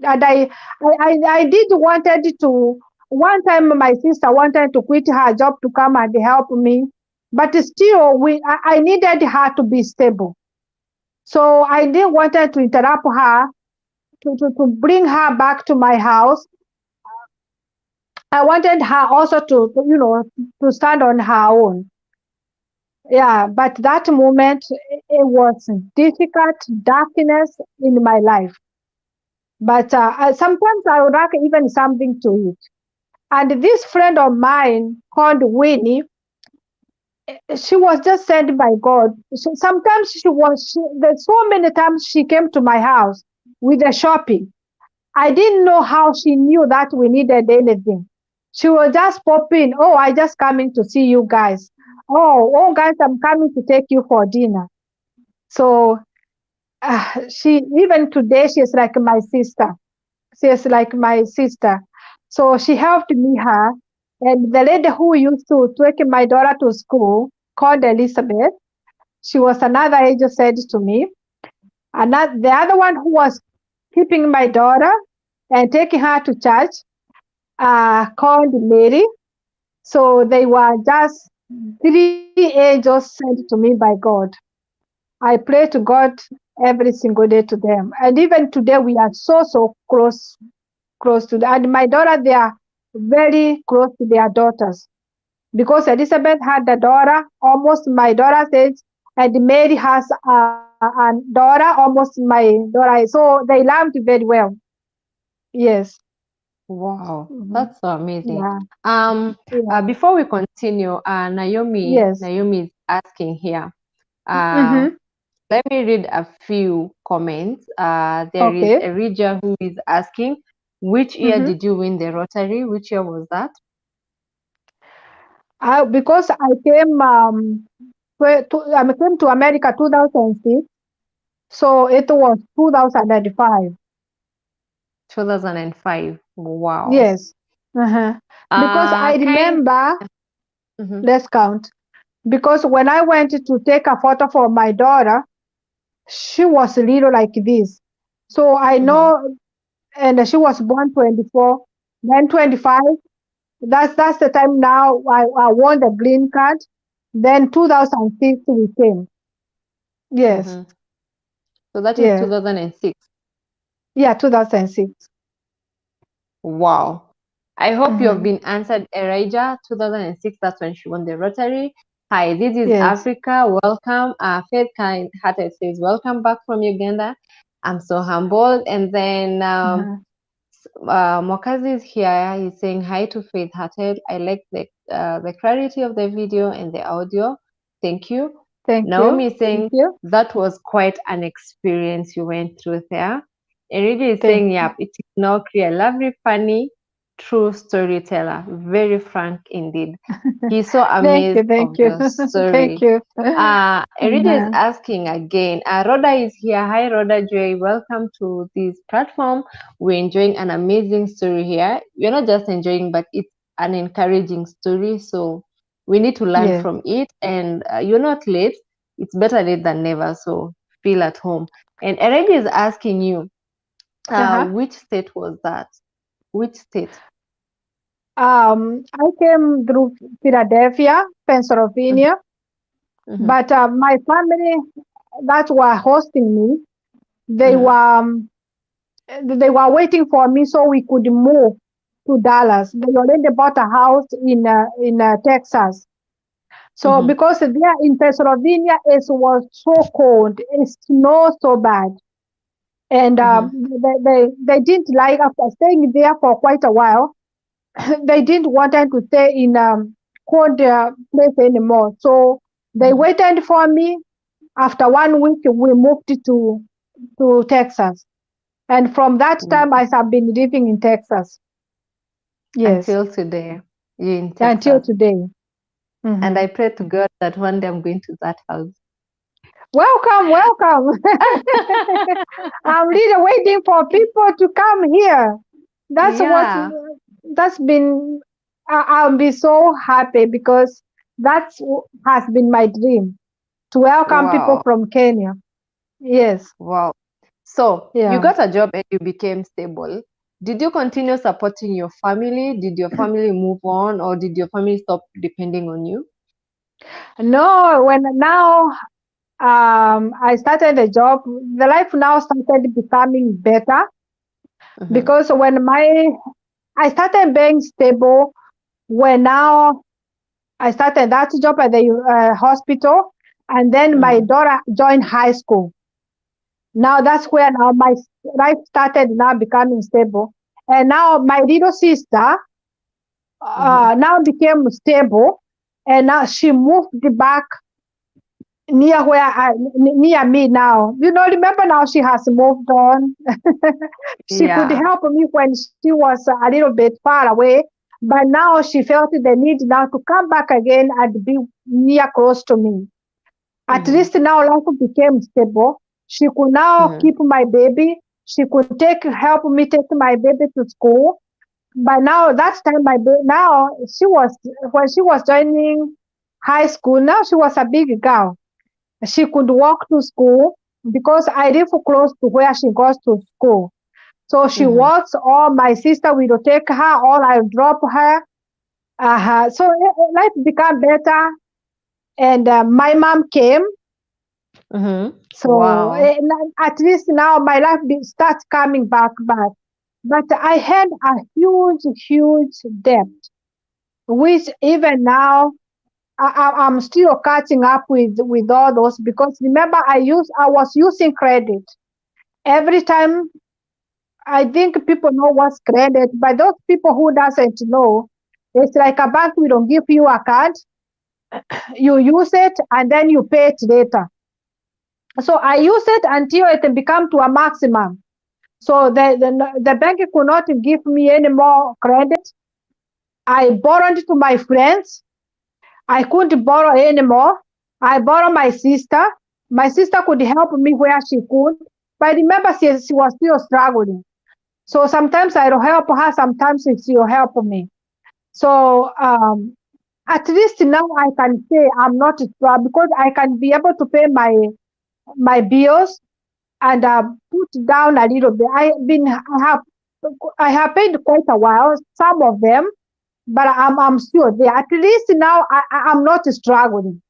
And I did wanted to, one time my sister wanted to quit her job to come and help me, but still I needed her to be stable. So I didn't wanted to interrupt her to bring her back to my house. I wanted her also to stand on her own. Yeah, but that moment it was difficult, darkness in my life. But sometimes I would like even something to eat. And this friend of mine called Winnie, she was just sent by God. So sometimes there's so many times she came to my house with the shopping. I didn't know how she knew that we needed anything. She will just pop in. Oh, I just coming to see you guys. Oh, guys, I'm coming to take you for dinner. So she even today she's like my sister. She's like my sister. So she helped me her. And the lady who used to take my daughter to school called Elizabeth. She was another angel said to me. And the other one who was keeping my daughter and taking her to church called Mary. So they were just three angels sent to me by God. I pray to God every single day to them. And even today we are so close to them. And my daughter, they are very close to their daughters. Because Elizabeth had a daughter, almost my daughter's age, and Mary has a daughter, almost my daughter. So they loved very well. Yes. Wow, Mhm. that's so amazing. Yeah. Um, Yeah. Before we continue, Naomi Yes. is asking here. Uh, Mm-hmm. let me read a few comments. There is Okay. Erija who is asking, which year Mm-hmm. did you win the Rotary? Which year was that? Because I came I came to America 2006, so it was 2005. 2005. Wow. Yes. Uh-huh. Because I Kind. remember, Mhm, let's count. Because when I went to take a photo for my daughter, she was little like this. So I mhm, know, and she was born 24, then 25. That's the time now I won the green card. Then 2006 we came. Yes. mhm. So that is Yeah. 2006. Yeah, 2006. Wow. I hope you have Mm-hmm. been answered, Erija. 2006, that's when she won the Rotary. Hi, this is Yes. Africa. Welcome. Faith Kind Hearted says, welcome back from Uganda. I'm so humbled. And then Uh-huh. Mokazi is here. He's saying hi to Faith Hearted. I like the clarity of the video and the audio. Thank you. Thank Naomi you. is Thank saying you. that was quite an experience you went through there. Eridi is Thank saying, you. yep, it is Nokri, a lovely, funny, true storyteller. Very frank indeed. He's so Thank you. amazed Thank of you. your Thank story. you. Erida is Uh-huh. asking again. Rhoda is here. Hi, Rhoda Joy. Welcome to this platform. We're enjoying an amazing story here. We're not just enjoying, but it's an encouraging story. So we need to learn Yes. from it. And you're not late. It's better late than never. So feel at home. And Erida is asking you, Uh-huh. which state was that? Which state? I came through Philadelphia, Pennsylvania, Mm-hmm, but my family that were hosting me, they mm-hmm, were um, they were waiting for me so we could move to Dallas. They already bought a house in Texas. So mm-hmm, because there in Pennsylvania it was so cold, it snowed so bad, and mm-hmm, they didn't like after staying there for quite a while. They didn't want them to stay in cold place anymore. So they mm-hmm. waited for me. After 1 week, we moved to Texas, and from that time I have been living in Texas. Yes, Until today, you're in until Texas. today. And Mhm. I pray to God that one day I'm going to that house. Welcome, welcome. I'm really waiting for people to come here. That's what Yeah. that's been. I'll be so happy because has been my dream to welcome people Wow. from Kenya. Yes, Wow. So you yeah. got a job and you became stable. Did you continue supporting your family? Did your family move on, or did your family stop depending on you? No, when now I started the job, the life now started becoming better Mm-hmm, because when my I started being stable when now I started that job at the hospital, and then my mm-hmm, daughter joined high school. Now that's where now my life started now becoming stable, and now my little sister mm-hmm. now became stable, and now she moved back near me now. You know, remember now she has moved on. She could Yeah. help me when she was a little bit far away, but now she felt the need now to come back again and be near close to me. At Mm-hmm, least now life became stable. She could now mm-hmm, keep my baby. She could help me take my baby to school. But now that time now she was when she was joining high school. Now she was a big girl. She could walk to school because I live close to where she goes to school. So she mm-hmm, walks, or my sister will take her, or I'll drop her. So life became better, and my mom came. mm-hmm. So Wow. at least now my life starts coming back. But I had a huge debt, which even now I'm still catching up with all those because remember I was using credit every time. I think people know what's credit, but those people who doesn't know, it's like a bank will don't give you a card, you use it and then you pay it later. So I use it until it become to a maximum. So the bank could not give me any more credit. I borrowed to my friends. I couldn't borrow anymore. I borrowed my sister. My sister could help me where she could. But I remember she was still struggling. So sometimes I will help her, sometimes she will help me. So at least now I can say I'm not struggling because I can be able to pay my bills and put down a little bit. I have paid quite a while, some of them, but I'm still there. At least now I'm not struggling.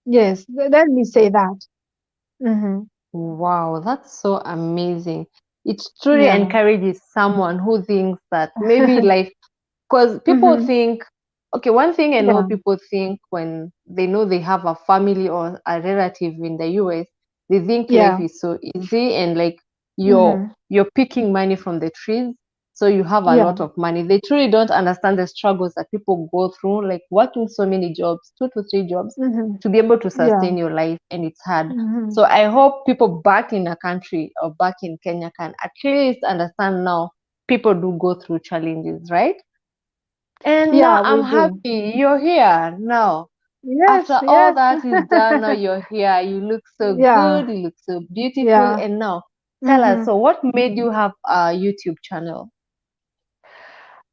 Yes, let me say that. Mm-hmm. Wow, that's so amazing. It truly Yeah. encourages someone who thinks that maybe life, because people Mm-hmm. think, okay, one thing I know Yeah. people think when they know they have a family or a relative in the US, they think life Yeah. is so easy and like Mm-hmm. you're picking money from the trees, so you have a Yeah. lot of money. They truly don't understand the struggles that people go through, like working so many jobs, 2 to 3 jobs, Mm-hmm. to be able to Yeah. sustain your life, and it's hard. Mm-hmm. So I hope people back in a country or back in Kenya can at least understand now people do go through challenges, right? And now Yeah, we I'm do. happy you're here now. Yes, After all yes. that is done, now you're here. You look so Yeah, good, you look so beautiful. yeah. And now tell us, Mm-hmm. so what made you have a YouTube channel?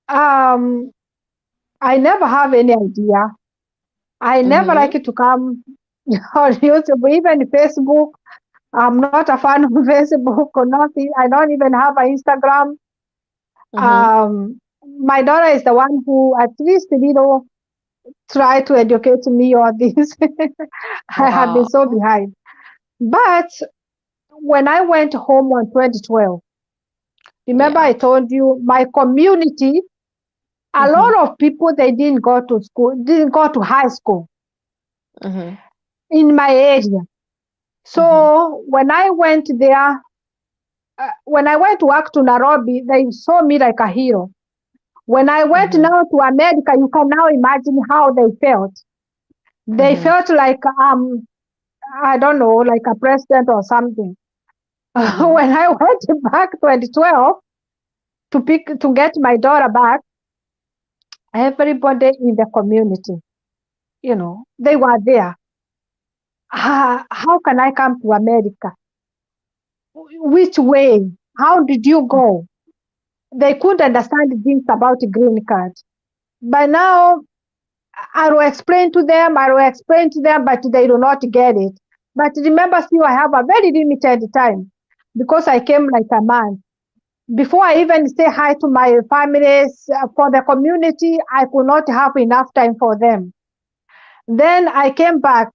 Um, I never have any idea. I never Mm-hmm. like it to come on YouTube, even Facebook. I'm not a fan of Facebook or nothing. I don't even have an Instagram. Mm-hmm. My daughter is the one who at least try to educate me on this. I have been Wow. so behind. But when I went home on 2012, remember I Yeah. told you my community, a Mm-hmm. lot of people they didn't go to school, didn't go to high school Mm-hmm. in my area. Mm-hmm. So when I went there, when I went to work to Nairobi, they saw me like a hero. When I went Mm-hmm. now to America, you can now imagine how they felt. They Mm-hmm. felt like I don't know, like a president or something. Mm-hmm. When I went back 2012 to get my daughter back, everybody in the community, they were there. How can I come to America? Which way? How did you go? They couldn't understand things about green card. By now, I will explain to them, but they do not get it. But remember, still, I have a very limited time because I came like a month. Before I even say hi to my families, for the community, I could not have enough time for them. Then I came back.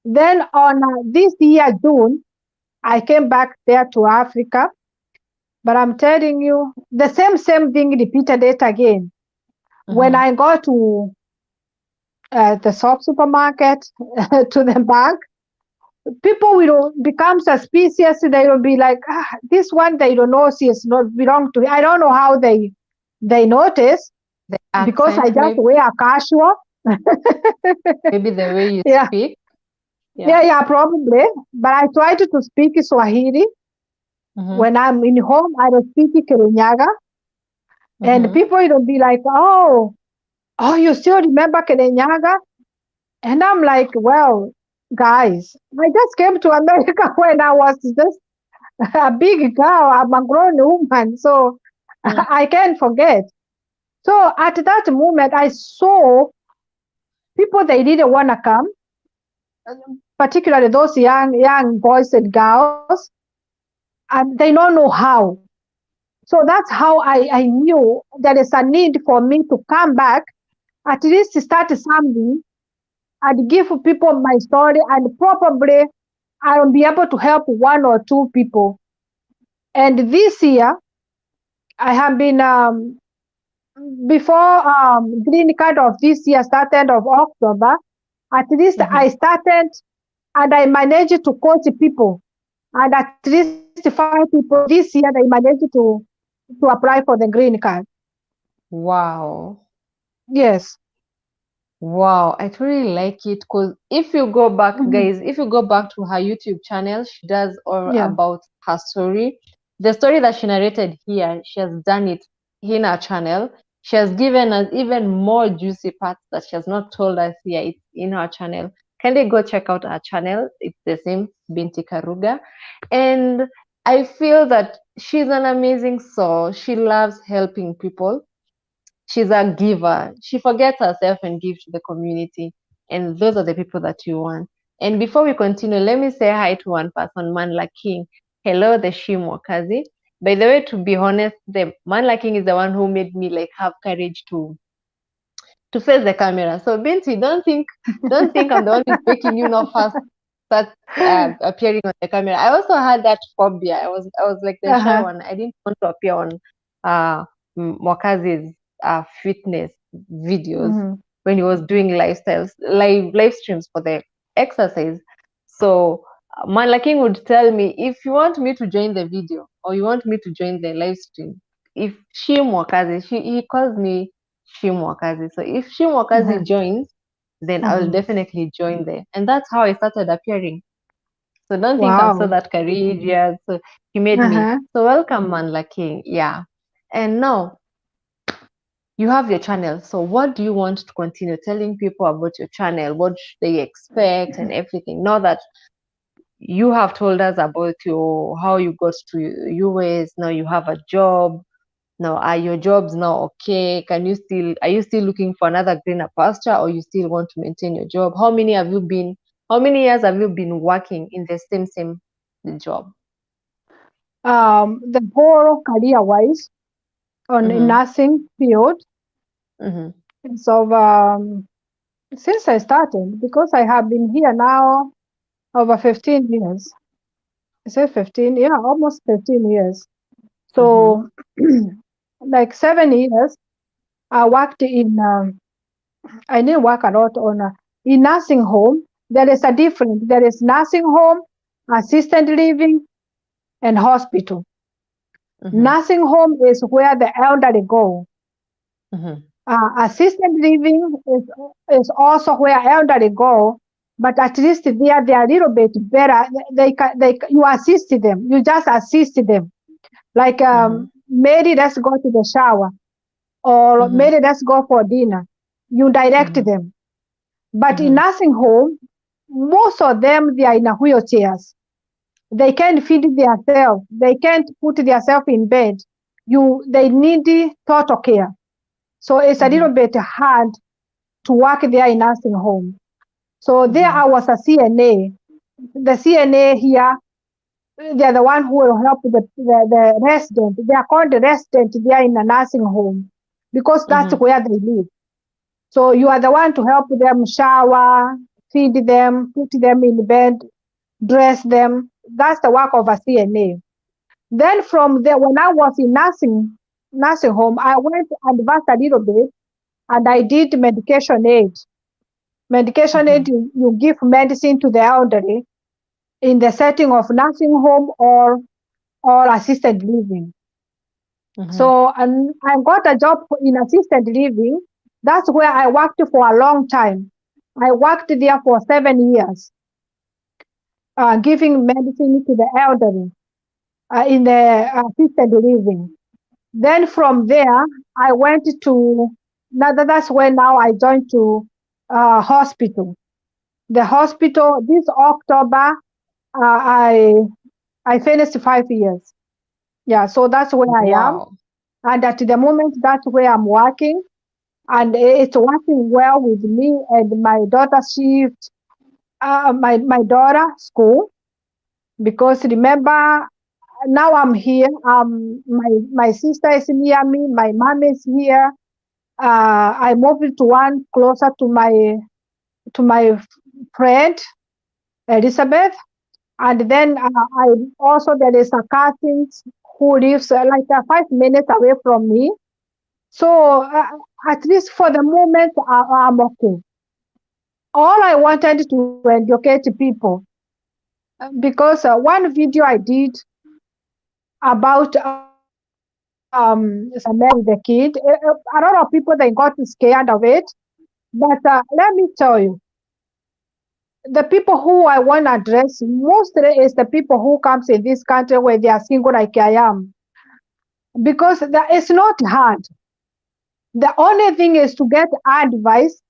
Then on this year, June, I came back there to Africa. But I'm telling you, the same thing repeated it again. When Mm-hmm. I go to the supermarket, to the bank, people will become suspicious. They will be like, this one they don't know she is not belong to. I don't know how they notice The because I accent, just maybe, wear casual. maybe the way you Yeah, speak. Yeah. yeah, probably. But I try to speak Swahili. Mm-hmm. When I'm in home, I will speak Kirinyaga, and Mm-hmm. people will be like, oh, you still remember Kirinyaga? And I'm like, well, guys, I just came to America when I was just a big girl. I'm a grown woman, so I can't forget. So at that moment, I saw people they didn't want to come, particularly those young boys and girls, and they don't know how. So that's how I knew there is a need for me to come back, at least start something and give people my story, and probably I'll be able to help one or two people. And this year, I have been before green card of this year started of October. At least Mm-hmm. I started and I managed to coach people, and at least 5 people this year they managed to apply for the green card. Wow. Yes. Wow, I truly like it because if you go back, Mhm. guys, if you go back to her YouTube channel, she does all Yeah. about her story. The story that she narrated here, she has done it in her channel. She has given us even more juicy parts that she has not told us here. It's in her channel. Can they go check out her channel? It's the same, Binti Karuga. And I feel that she's an amazing soul. She loves helping people. She's a giver. She forgets herself and gives to the community. And those are the people that you want. And before we continue, let me say hi to one person, Manla King. Hello, the Shimo Kazi. By the way, to be honest, the Manla King is the one who made me like have courage to face the camera. So Binti, don't think I'm the one who's making you not first start appearing on the camera. I also had that phobia. I was like the shy Uh-huh. one. I didn't want to appear on Mwakazi's fitness videos Mhm. when he was doing live streams for the exercise. So Malaking would tell me, if you want me to join the video or you want me to join the live stream, if he calls me Shimwakazi. So if Shimwakazi Mhm. joins, then I will Mhm. definitely join there. And that's how I started appearing. So don't think I'm so Wow. that courageous. So he made me. Uh-huh. So welcome, Manla King. Yeah. And now you have your channel. So what do you want to continue telling people about your channel? What should they expect and everything? Now that you have told us about your how you got to US, now you have a job. Now, are your jobs now okay? Are you still looking for another greener pasture or you still want to maintain your job? How many years have you been working in the same job? The whole career-wise on in Mm-hmm. nursing field Mm-hmm. is of since I started because I have been here now over 15 years. I say 15, yeah, almost 15 years. Mm-hmm. So, like 7 years, I worked in. I didn't work a lot on in nursing home. There is a difference. There is nursing home, assisted living, and hospital. Mm-hmm. Nursing home is where the elderly go. Mm-hmm. Assisted living is also where elderly go, but at least there they are a little bit better. You assist them. You just assist them. Like Mm-hmm. Mary, let's go to the shower, or Mm-hmm. Mary, let's go for dinner. You direct Mm-hmm. them. But in Mm-hmm. nursing home, most of them they are in a wheelchairs. They can't feed themselves. They can't put themselves in bed. They need total care. So it's a Mm-hmm. little bit hard to work there in nursing home. So there Mm-hmm. I was a CNA. The CNA here, they're the one who will help the resident. They are called the resident there in a nursing home because that's Mm-hmm. where they live. So you are the one to help them shower, feed them, put them in bed, dress them. That's the work of a CNA. Then from there, when I was in nursing home, I went advanced a little bit and I did medication aid. Medication Mm-hmm. aid, you give medicine to the elderly in the setting of nursing home or assisted living. Mm-hmm. So and I got a job in assisted living. That's where I worked for a long time. I worked there for 7 years, giving medicine to the elderly in the assisted living. Then from there, I went to, now that's when now I joined to hospital. The hospital, this October, I finished 5 years. Yeah, so that's where I am. Wow. And at the moment, that's where I'm working. And it's working well with me and my daughter shift, my daughter school. Because remember, now I'm here. My sister is near me. My mom is here. I moved to one closer to my friend Elizabeth, and then I also there is a cousin who lives like 5 minutes away from me. So at least for the moment, I'm okay. All I wanted to educate people because one video I did about some man with the kid. A lot of people they got scared of it But let me tell you, the people who I want to address mostly is the people who comes in this country where they are single like I am, because that is not hard. The only thing is to get advice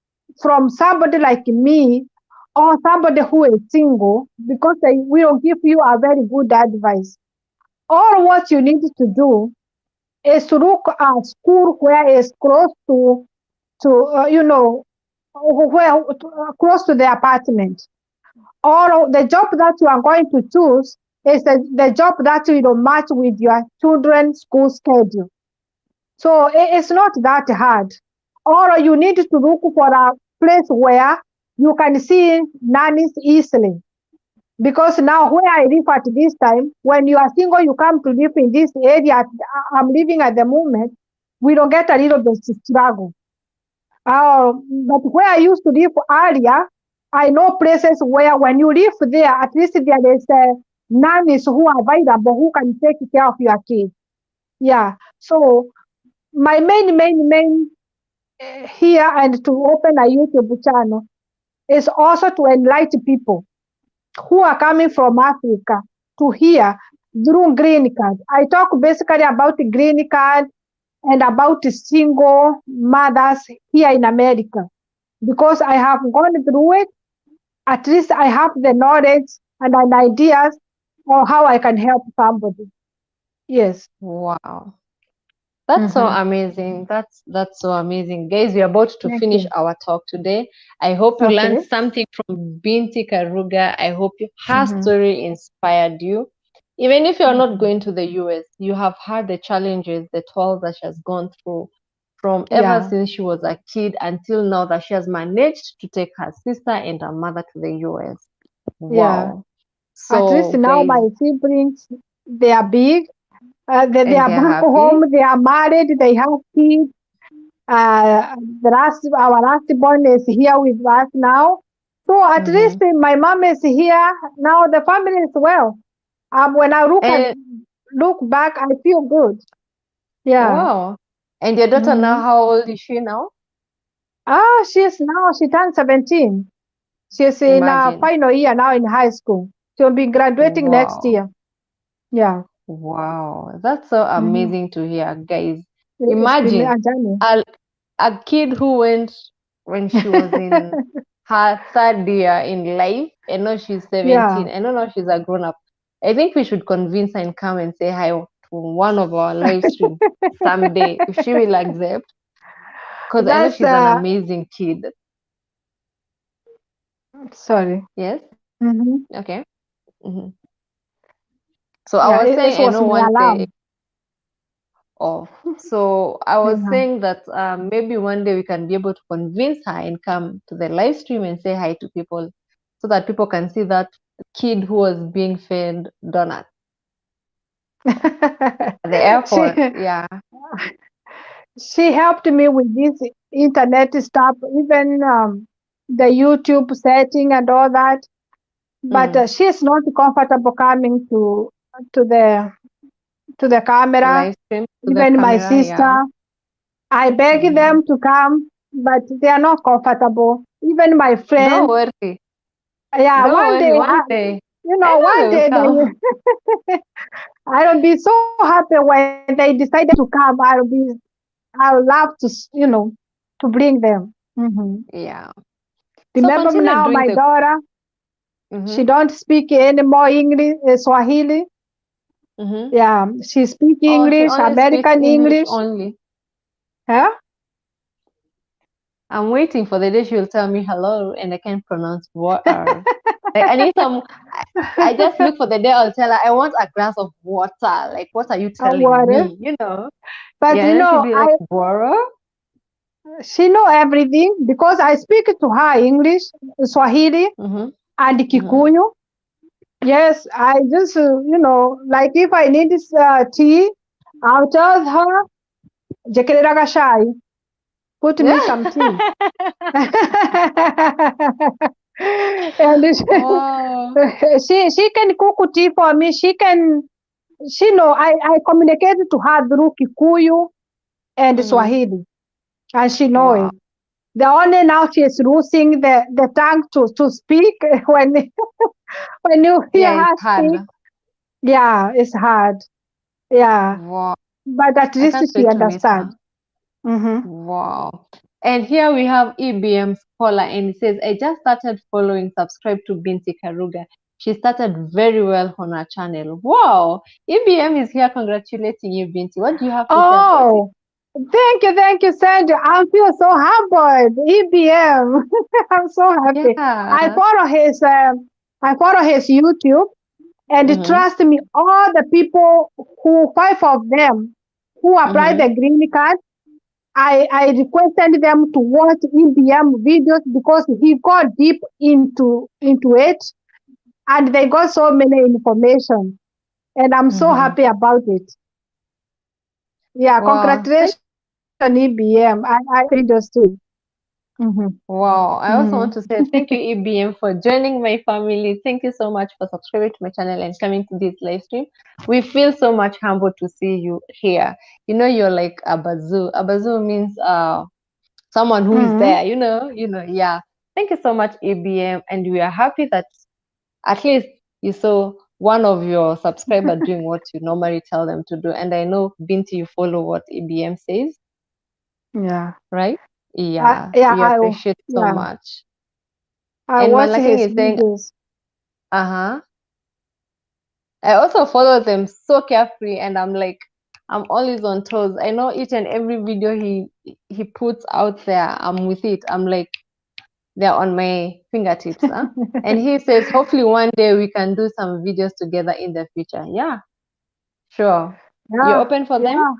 from somebody like me or somebody who is single, because they will give you a very good advice. Or what you need to do is to look at school where is close to where close to the apartment, or the job that you are going to choose is the job that will match with your children's school schedule. So it's not that hard. Or you need to look for a place where you can see nannies easily. Because now where I live at this time, when you are single, you come to live in this area I'm living at the moment, we don't get a little bit struggle. But where I used to live earlier, I know places where when you live there, at least there is nannies who are available who can take care of your kids. Yeah. So my main here and to open a YouTube channel is also to enlighten people who are coming from Africa to here through green card. I talk basically about the green card and about the single mothers here in America because I have gone through it. At least I have the knowledge and an ideas of how I can help somebody. Yes. Wow. That's so Mm-hmm. amazing. That's so amazing. Guys, we're about to Thank finish you. our talk today. I hope you learned Okay. something from Binti Karuga. I hope her Mm-hmm. story inspired you. Even if you're not Mm-hmm. going to the US, you have had the challenges, the toils that she has gone through from ever Yeah. since she was a kid until now that she has managed to take her sister and her mother to the US. Yeah. Wow. At least So, now guys, my siblings, they are big. They and are they're back happy. home. They are married. They have kids. Our last born is here with us now. So at least Mm-hmm. my mom is here now. The family is well. When I And look back, I feel good. Yeah. wow. And your daughter now, Mm-hmm. how old is she now? She turned 17. She's in Imagine. final year now in high school. She'll be graduating next Wow. year. Yeah. Wow. That's so Mm-hmm. amazing to hear, guys. It's been Imagine a journey. a, a kid who went when she was in her third year in life, and now she's Yeah. 17. And now she's a grown up. I think we should convince her and come and say hi to one of our live stream someday if she will accept, because I know That's she's an amazing kid. sorry. Yes? Mm-hmm. Okay. Mhm. So I Yeah, was it saying, I was know my one day alarm. off. So I was Yeah. saying that maybe one day we can be able to convince her and come to the live stream and say hi to people so that people can see that kid who was being fed donuts at the she airport. Yeah. she helped me with this internet stuff, even the YouTube setting and all that. But Mm. she's not comfortable coming to the to the To camera. live stream to the Even my camera. Yeah. sister, I beg Hmm. them to come, but they are not comfortable. Even my Don't friend, worry. yeah, Don't one worry. day, One day. I know one they will day come. I'll be so happy when they decided to come. I'll love to, to bring them. Yeah. So Remember continue now, doing my the. daughter, she Mm-hmm. don't speak any more English, Swahili. Mm-hmm. Yeah, she speak Oh, she English, only speaks American English English. only. Huh? I'm waiting for the day she will tell me hello and I can pronounce water. Like I need some. I just look for the day I'll tell her I want a glass of water. Like what are you telling Water. me? You know? But Yeah, and then she'll be like water. she know everything because I speak to her English, Swahili, Mm-hmm. and Mm-hmm. Kikuyu. Yes, I just, like if I need this tea, I'll tell her, Jekereraga shai, put me some tea. And Oh. she can cook tea for me. She know, I communicate to her through Kikuyu and Mm-hmm. Swahili, and she know Wow. it. The only now she is losing the tongue to speak when you hear Yeah, her it's hard. speak. Yeah, it's hard. Yeah, Wow. but at I least can't she wait to meet her. understands. Mm-hmm. Wow. And here we have EBM Scholar, and it says, I just started following, subscribe to Binti Karuga. She started very well on her channel. Wow. EBM is here congratulating you, Binti. What do you have to say about it? Oh, thank you, Sandy. I feel so humbled. EBM. I'm so happy. I Yeah. follow his I follow his YouTube, and Mm-hmm. trust me, all the people who 5 of them who applied Mm-hmm. the green card, I requested them to watch EBM videos because he got deep into it, and they got so many information, and I'm so Mm-hmm. happy about it. Yeah, Wow. congratulations, EBM. I videos too. Mm-hmm. Wow, I also Mm-hmm. want to say thank you, EBM, for joining my family. Thank you so much for subscribing to my channel and coming to this live stream. We feel so much humbled to see you here. You know, you're like a bazoo. A bazoo means someone who is Mm-hmm. there, yeah. Thank you so much, EBM, and we are happy that at least you saw one of your subscribers doing what you normally tell them to do. And I know, Binti, you follow what EBM says, Yeah. right? I, Yeah, yeah, we I appreciate so yeah, much. I And watch Malaking his is saying, videos. uh-huh. I also follow them so carefree, and I'm like, I'm always on toes. I know each and every video he puts out there, I'm with it. I'm like, they're on my fingertips, huh? And he says, hopefully one day we can do some videos together in the future. Yeah, sure. You're Yeah, open for them? yeah,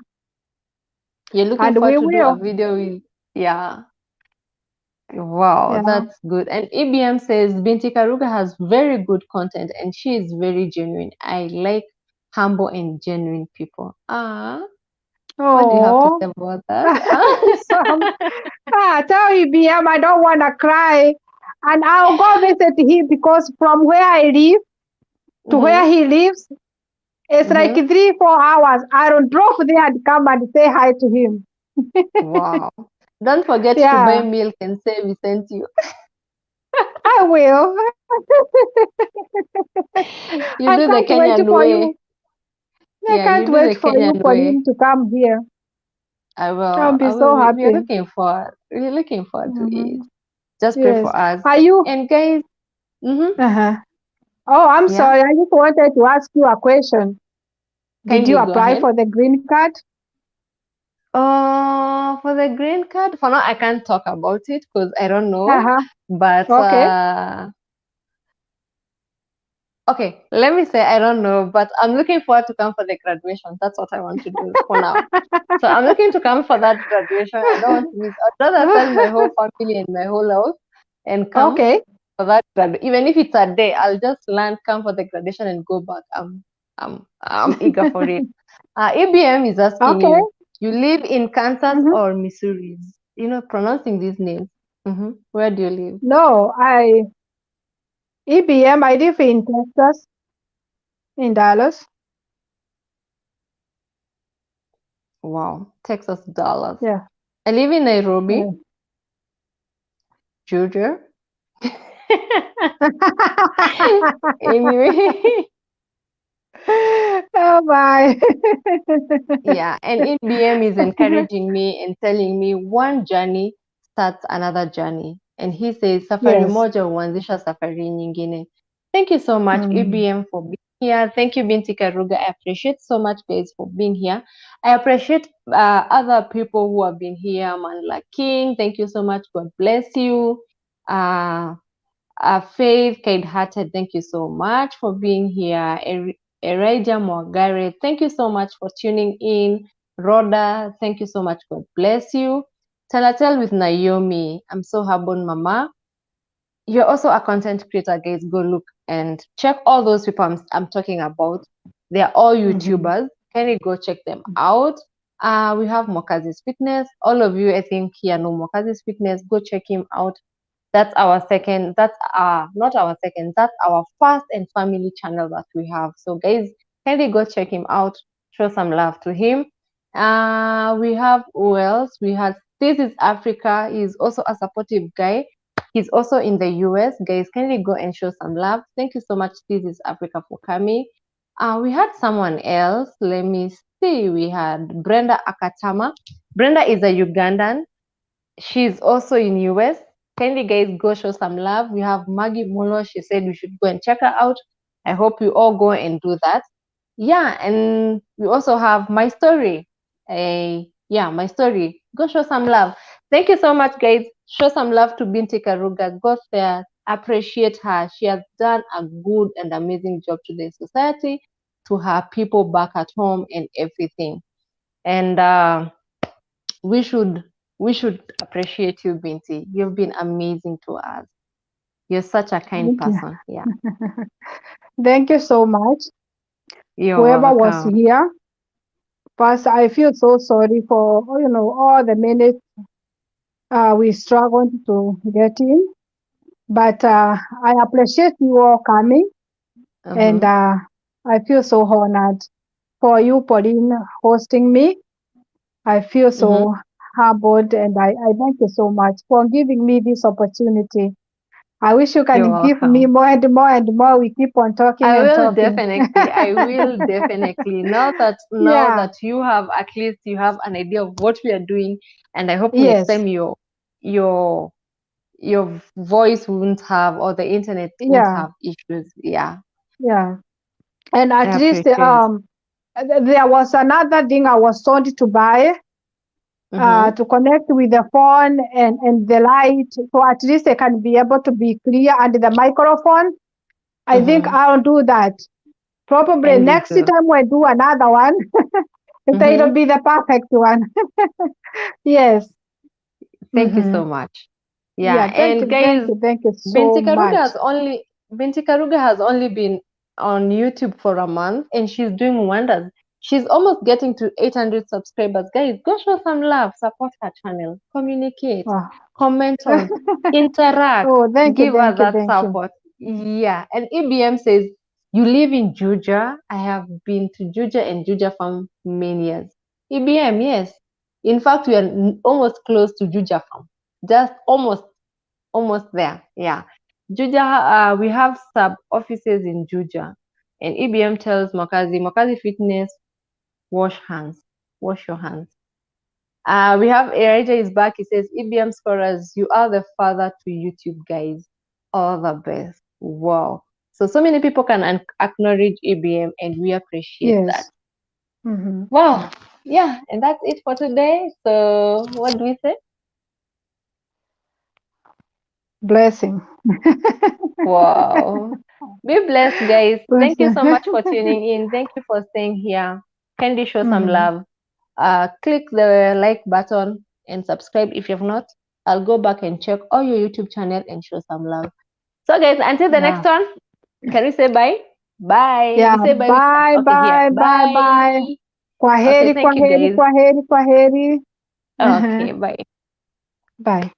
You're looking and forward we to do a will. video with, yeah. Wow, Yeah. that's good. And EBM says Binti Karuga has very good content and she is very genuine. I like humble and genuine people. Ah, what do you have to Oh, say about that? Ah. some tell EBM I don't wanna cry, and I'll go visit him because from where I live to where Mm-hmm, he lives, it's like mm-hmm. 3 4 hours. I will drove there and come and say hi to him. Wow. Don't forget to buy Yeah, milk and say we sent you. I will. You I do the can't wait Kenyan for way. you. I Yeah, you can't do the wait for you Kenyan for way. him to come here. I I'll will. be I will. so We are happy. looking forward. We're looking forward to it. Hmm. Just pray Yes. for us. Are you? And guys, mm-hmm, Uh-huh. Oh, I'm yeah, sorry. I just wanted to ask you a question. Did you kindly go apply ahead. for the green card? For the green card, for now I can't talk about it because I don't know. Uh-huh. But Okay. okay, let me say I don't know, but I'm looking forward to come for the graduation. That's what I want to do for now. So I'm looking to come for that graduation. I don't want to miss. I'd rather sell my whole family and my whole house and come Okay. for that even if it's a day, I'll just land, come for the graduation and go back. I'm eager for it. ABM is asking Okay. you live in Kansas Mm-hmm. or Missouri? Pronouncing these names. Where do you live? No, EBM, I live in Texas, in Dallas. Wow, Texas, Dallas. Yeah. I live in Yeah. Nairobi, Georgia. Anyway, Oh my. yeah, and ABM is encouraging me and telling me one journey starts another journey. And he says, safari Yes. moja huanzisha safari nyingine. Thank you so much, Mm. EBM, for being here. Thank you, Binti Karuga. I appreciate so much, guys, for being here. I appreciate other people who have been here. Manla King, thank you so much. God bless you. Uh, Faith, kind-hearted, thank you so much for being here. Erija Mwagare, thank you so much for tuning in. Rhoda, thank you so much. God bless you. Talatel with Naomi, I'm so humbled, Mama. You're also a content creator, guys. Go look and check all those people I'm talking about. They are all Mhm. YouTubers. Can you go check them out? We have Mokazi's Fitness. All of you, I think, here know Mokazi's Fitness. Go check him out. That's our second, that's not our second, that's our first and family channel that we have. So guys, kindly go check him out, show some love to him. We have who else? We had This is Africa. He's also a supportive guy. He's also in the US. Guys, kindly go and show some love. Thank you so much, This is Africa, for coming. We had someone else. Let me see. We had Brenda Akatama. Brenda is a Ugandan. She's also in US. Kindly guys go show some love. We have Maggie Mulo. She said we should go and check her out. I hope you all go and do that. Yeah, and we also have my story. Yeah, my story. Go show some love. Thank you so much, guys. Show some love to Binti Karuga. Go there. Appreciate her. She has done a good and amazing job to the society, to her people back at home and everything. And we should we should appreciate you, Binti. You've been amazing to us. You're such a kind Thank you. person. Yeah. Thank you so much, You're whoever was welcome. here. But I feel so sorry for all the minutes we struggled to get in. But I appreciate you all coming, and Mm-hmm. I feel so honored for you, Pauline, hosting me. I feel Mm-hmm. so humbled, and I thank you so much for giving me this opportunity. I wish you You're can give me welcome. more and more and more. We keep on talking I and will talking. definitely. I will definitely. Now that Yeah, you have, at least you have an idea of what we are doing, and I hope next yes, time your your voice won't have, or the internet won't yeah, have issues. Yeah. yeah. And I at least appreciate. there was another thing I was told to buy Mm-hmm. to connect with the phone and the light, so at least I can be able to be clear. And the microphone, I think Mm-hmm. I'll do that. Probably And they next do. time we do another one, it'll Mm-hmm. be the perfect one. Yes. Thank you Mm-hmm. so much. Yeah, Yeah. Thank and you. Thank guys, you. Thank you so Binti Karuga much. has only Binti Karuga has only been on YouTube for a month, and she's doing wonders. She's almost getting to 800 subscribers. Guys, go show some love, support her channel, communicate, Oh, comment on, interact, oh, thank you. give her Thank you. that Thank you. support. Yeah, and EBM says, you live in Juja. I have been to Juja and Juja Farm many years. EBM, yes. In fact, we are almost close to Juja Farm. Just almost there. Yeah. Juja, we have sub offices in Juja. And EBM tells Mokazi Fitness, wash hands, wash your hands. We have Elijah is back. He says, EBM scorers, you are the father to YouTube, guys. All the best. Wow. So many people can acknowledge EBM, and we appreciate that. Yes. Mm-hmm. Wow. Yeah. And that's it for today. So, what do we say? Blessing. Wow. Be blessed, guys. Thank you Blessing. so much for tuning in. Thank you for staying here. Kindly show some Mm-hmm. love. Click the like button and subscribe if you've not. I'll go back and check all your YouTube channel and show some love. So, guys, until the Yeah. next one, can we say bye? Bye. Yeah. We say bye with us. Bye. Okay, here. Bye. Bye. Bye. Bye. Okay, Kwaheri. thank you, Kwaheri. guys. Kwaheri. Kwaheri. Uh-huh. Okay, bye. Bye.